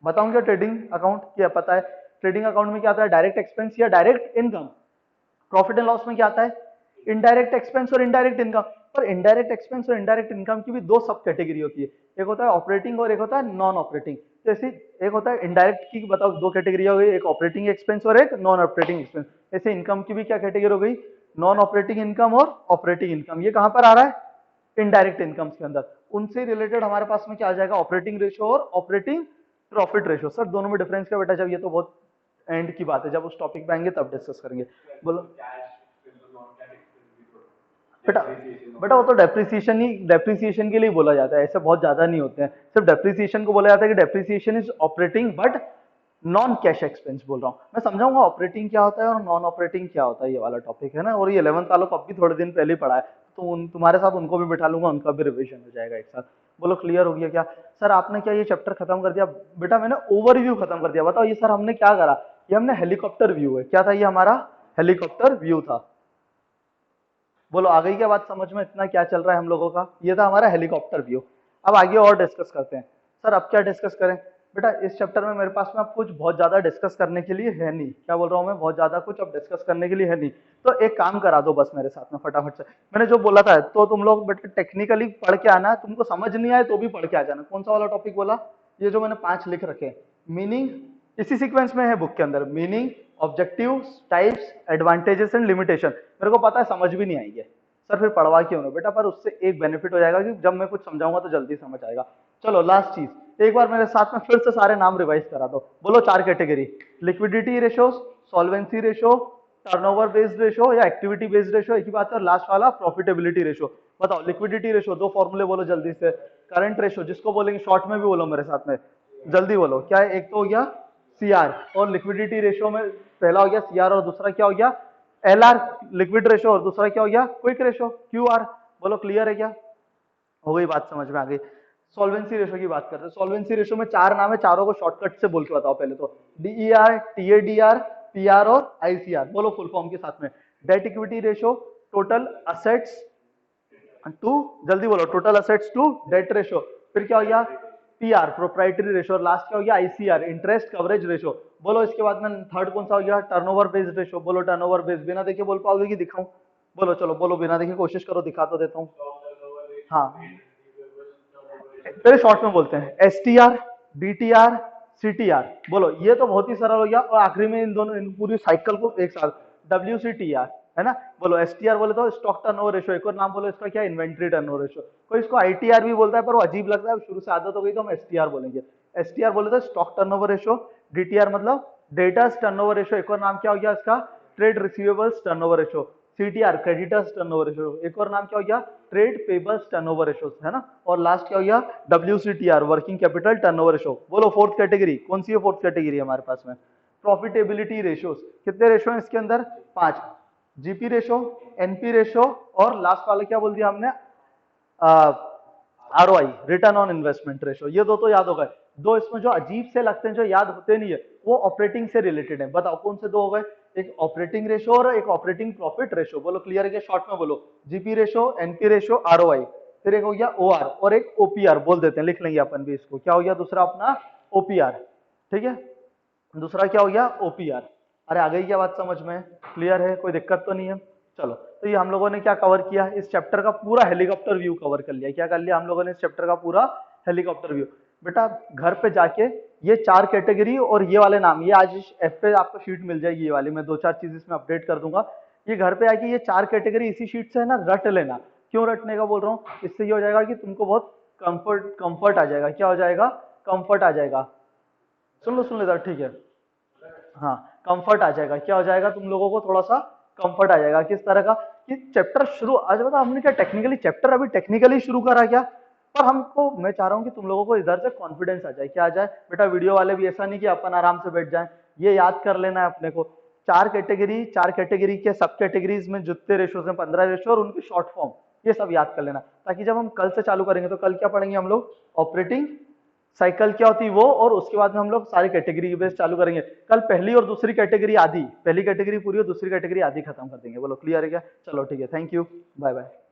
बताऊं क्या ट्रेडिंग अकाउंट क्या पता है? ट्रेडिंग अकाउंट में क्या आता है? डायरेक्ट एक्सपेंस या direct income. Profit and loss में क्या आता है? इनडायरेक्ट एक्सपेंस और इनडायरेक्ट इनकम। पर इनडायरेक्ट एक्सपेंस और इनडायरेक्ट इनकम की भी दो सब कैटेगरी होती है, एक होता है ऑपरेटिंग और एक होता है नॉन ऑपरेटिंग। जैसे एक होता है इनडायरेक्ट की, बताओ दो कैटेगरी हो गई, एक ऑपरेटिंग एक्सपेंस और एक नॉन ऑपरेटिंग एक्सपेंस। ऐसे इनकम की भी क्या कैटेगरी हो गई? नॉन ऑपरेटिंग इनकम और ऑपरेटिंग इनकम। ये कहां पर आ रहा है? इनडायरेक्ट इनकम के अंदर। उनसे रिलेटेड हमारे पास में क्या आ जाएगा? ऑपरेटिंग रेशियो और ऑपरेटिंग प्रॉफिट रेशियो। सर दोनों में डिफरेंस क्या बेटा? जब ये तो बहुत एंड की बात है, जब उस टॉपिक पे आएंगे तब डिस्कस करेंगे। बोलो बेटा, बेटा वो तो डेप्रिसिएशन के लिए बोला जाता है, ऐसे बहुत ज्यादा नहीं होते हैं। सिर्फ डेप्रिसिएशन को बोला जाता है कि depreciation is operating but non cash expense. बोल रहा हूँ मैं, समझाऊंगा ऑपरेटिंग क्या होता है और नॉन ऑपरेटिंग क्या होता है, ये वाला टॉपिक है ना। और ये 11th वालों को अब भी थोड़े दिन पहले ही पढ़ा है, तो तुम्हारे साथ उनको भी बिठा लूंगा, उनका भी रिविजन हो जाएगा एक साथ। बोलो क्लियर हो गया क्या? सर आपने क्या ये चैप्टर खत्म कर दिया? बेटा मैंने ओवरव्यू खत्म कर दिया। बताओ ये सर हमने क्या करा? ये हमने हेलीकॉप्टर व्यू है। क्या था ये? हमारा हेलीकॉप्टर व्यू था। बोलो आ गई क्या बात समझ में? इतना क्या चल रहा है हम लोगों का? ये था हमारा हेलीकॉप्टर व्यू। अब आगे और डिस्कस करते हैं। सर अब क्या डिस्कस करें? बेटा इस चैप्टर में मेरे पास में अब कुछ बहुत ज्यादा डिस्कस करने के लिए है नहीं। क्या बोल रहा हूँ मैं? बहुत ज्यादा कुछ अब डिस्कस करने के लिए है नहीं। तो एक काम करा दो बस मेरे साथ में फटाफट से, मैंने जो बोला था तो तुम लोग बेटा टेक्निकली पढ़ के आना, तुमको समझ नहीं आए तो भी पढ़ के आ जाना। कौन सा वाला टॉपिक बोला? ये जो मैंने 5 लिख रखे, मीनिंग इसी सीक्वेंस में है बुक के अंदर, meaning, objective, types, advantages and limitation. मेरे को पता है समझ भी नहीं आएंगे सर, फिर पढ़वा क्यों ना बेटा, पर उससे एक बेनिफिट हो जाएगा कि जब मैं कुछ समझाऊंगा तो जल्दी समझ आएगा। चलो लास्ट चीज, एक बार मेरे साथ में फिर से सारे नाम रिवाइज करा दो। बोलो 4 category, liquidity ratio, solvency ratio, turnover based ratio या एक्टिविटी बेस्ड रेशियो, एक ही बात है। और लास्ट वाला प्रॉफिटेबिलिटी रेशियो। बताओ लिक्विडिटी रेशियो, दो फॉर्मूले बोलो जल्दी से। करंट रेशियो, जिसको बोलेंगे शॉर्ट में भी बोलो मेरे साथ में, जल्दी बोलो क्या है? एक तो हो गया सीआर, और लिक्विडिटी रेशियो में पहला हो गया सीआर और दूसरा क्या हो गया? एलआर लिक्विड रेशियो, और दूसरा क्या हो गया? Quick ratio QR. बोलो क्लियर है क्या? हो गई बात समझ में आ गई। सॉल्वेंसी रेशियो की बात करते हैं। सॉल्वेंसी रेशियो में 4 नाम है, चारों को शॉर्टकट से बोल के बताओ। पहले तो डीईआर, टीएडीआर, पीआर और आईसीआर। बोलो फुल फॉर्म के साथ में। Debt equity ratio, total assets to, जल्दी बोलो, total assets to debt ratio, फिर क्या हो गया पीआर प्रोप्राइटरी रेशो, और लास्ट क्या हो गया आईसीआर इंटरेस्ट कवरेज रेशो। बोलो इसके बाद में थर्ड कौन सा हो गया टर्नओवर बेस्ड रेशो। बोलो टर्नओवर बेस्ड, बिना देखे बोल पाओगे कि दिखाऊं? बोलो चलो बोलो, बिना देखे कोशिश करो, दिखा तो देता हूँ। हाँ पहले शॉर्ट में बोलते हैं, एसटीआर, डीटीआर, सीटीआर। बोलो ये तो बहुत ही सरल हो गया, और आखिरी में इन दोनों इन पूरी साइकिल को एक साथ डब्ल्यूसीटीआर, है ना। बोलो एसटीआर बोले तो स्टॉक टर्नओवर रेशो, एक और नाम बोलो इसका क्या इन्वेंट्री टर्नओवर रेशो। कोई इसको आईटीआर भी बोलता है पर वो अजीब लगता है, शुरू से आदत हो गई तो हम एसटीआर बोलेंगे। एसटीआर बोले तो स्टॉक टर्नओवर रेशो, डीटीआर मतलब डेटर्स टर्नओवर रेशो, एक और नाम क्या हो गया इसका trade receivables turnover ratio. CTR creditors turnover ratio, एक और नाम क्या हो गया ट्रेड पेबल्स टर्नओवर रेशो, है ना। और लास्ट क्या हो गया डब्ल्यूसीटीआर वर्किंग कैपिटल टर्नओवर रेशो। बोलो फोर्थ कैटेगरी कौन सी है, फोर्थ कैटेगरी हमारे पास में प्रॉफिटेबिलिटी रेशियोज। कितने रेशो हैं इसके अंदर, 5, जीपी रेशो, एनपी रेशो, और लास्ट वाला क्या बोल दिया हमने ROI return on investment ratio. ये दो तो याद हो गए। दो इसमें जो अजीब से लगते हैं, जो याद होते नहीं है, वो ऑपरेटिंग से रिलेटेड है। बताओ कौन से दो हो गए, एक ऑपरेटिंग रेशो और एक ऑपरेटिंग प्रॉफिट रेशो। बोलो क्लियर है क्या, शॉर्ट में बोलो, GP ratio, NP ratio, ROI. फिर एक हो गया ओआर और एक ओपीआर बोल देते हैं, लिख लेंगे अपन भी इसको। क्या हो गया दूसरा अपना ओपीआर, ठीक है। दूसरा क्या हो गया ओपीआर। अरे आ गई क्या बात समझ में, क्लियर है, कोई दिक्कत तो नहीं है। चलो तो ये हम लोगों ने क्या कवर किया, इस चैप्टर का पूरा हेलीकॉप्टर व्यू कवर कर लिया। क्या कर लिया हम लोगों ने इस चैप्टर का पूरा हेलीकॉप्टर व्यू। बेटा घर पे जाके ये 4 कैटेगरी और ये वाले नाम, ये आज एफ पे आपको शीट मिल जाएगी, ये वाली मैं 2-4 चीज इसमें अपडेट कर दूंगा। ये घर पे आके ये 4 कैटेगरी इसी शीट से है ना रट लेना। क्यों रटने का बोल रहा हूँ, इससे ये हो जाएगा कि तुमको बहुत कंफर्ट आ जाएगा। क्या हो जाएगा, कंफर्ट आ जाएगा। सुन लो इधर, ठीक है। हाँ कंफर्ट आ जाएगा, क्या हो जाएगा तुम लोगों को थोड़ा सा कंफर्ट आ जाएगा। किस तरह का कि चैप्टर शुरू, आज बता हमने क्या टेक्निकली चैप्टर अभी टेक्निकली शुरू करा क्या, पर हमको मैं चाह रहा हूँ कि तुम लोगों को इधर से कॉन्फिडेंस आ जाए। क्या आ जाए बेटा, वीडियो वाले भी ऐसा नहीं कि अपन आराम से बैठ जाए, ये याद कर लेना है अपने को। 4 कैटेगरी के सब कैटेगरीज में जितने रेशोज हैं 15 रेशो और उनकी शॉर्ट फॉर्म, ये सब याद कर लेना, ताकि जब हम कल से चालू करेंगे तो कल क्या पढ़ेंगे हम लोग, ऑपरेटिंग साइकिल क्या होती है वो, और उसके बाद में हम लोग सारी कैटेगरी के बेस चालू करेंगे। कल पहली और दूसरी कैटेगरी आधी, पहली कैटेगरी पूरी और दूसरी कैटेगरी आधी खत्म कर देंगे। बोलो क्लियर है क्या, चलो ठीक है, थैंक यू, बाय बाय।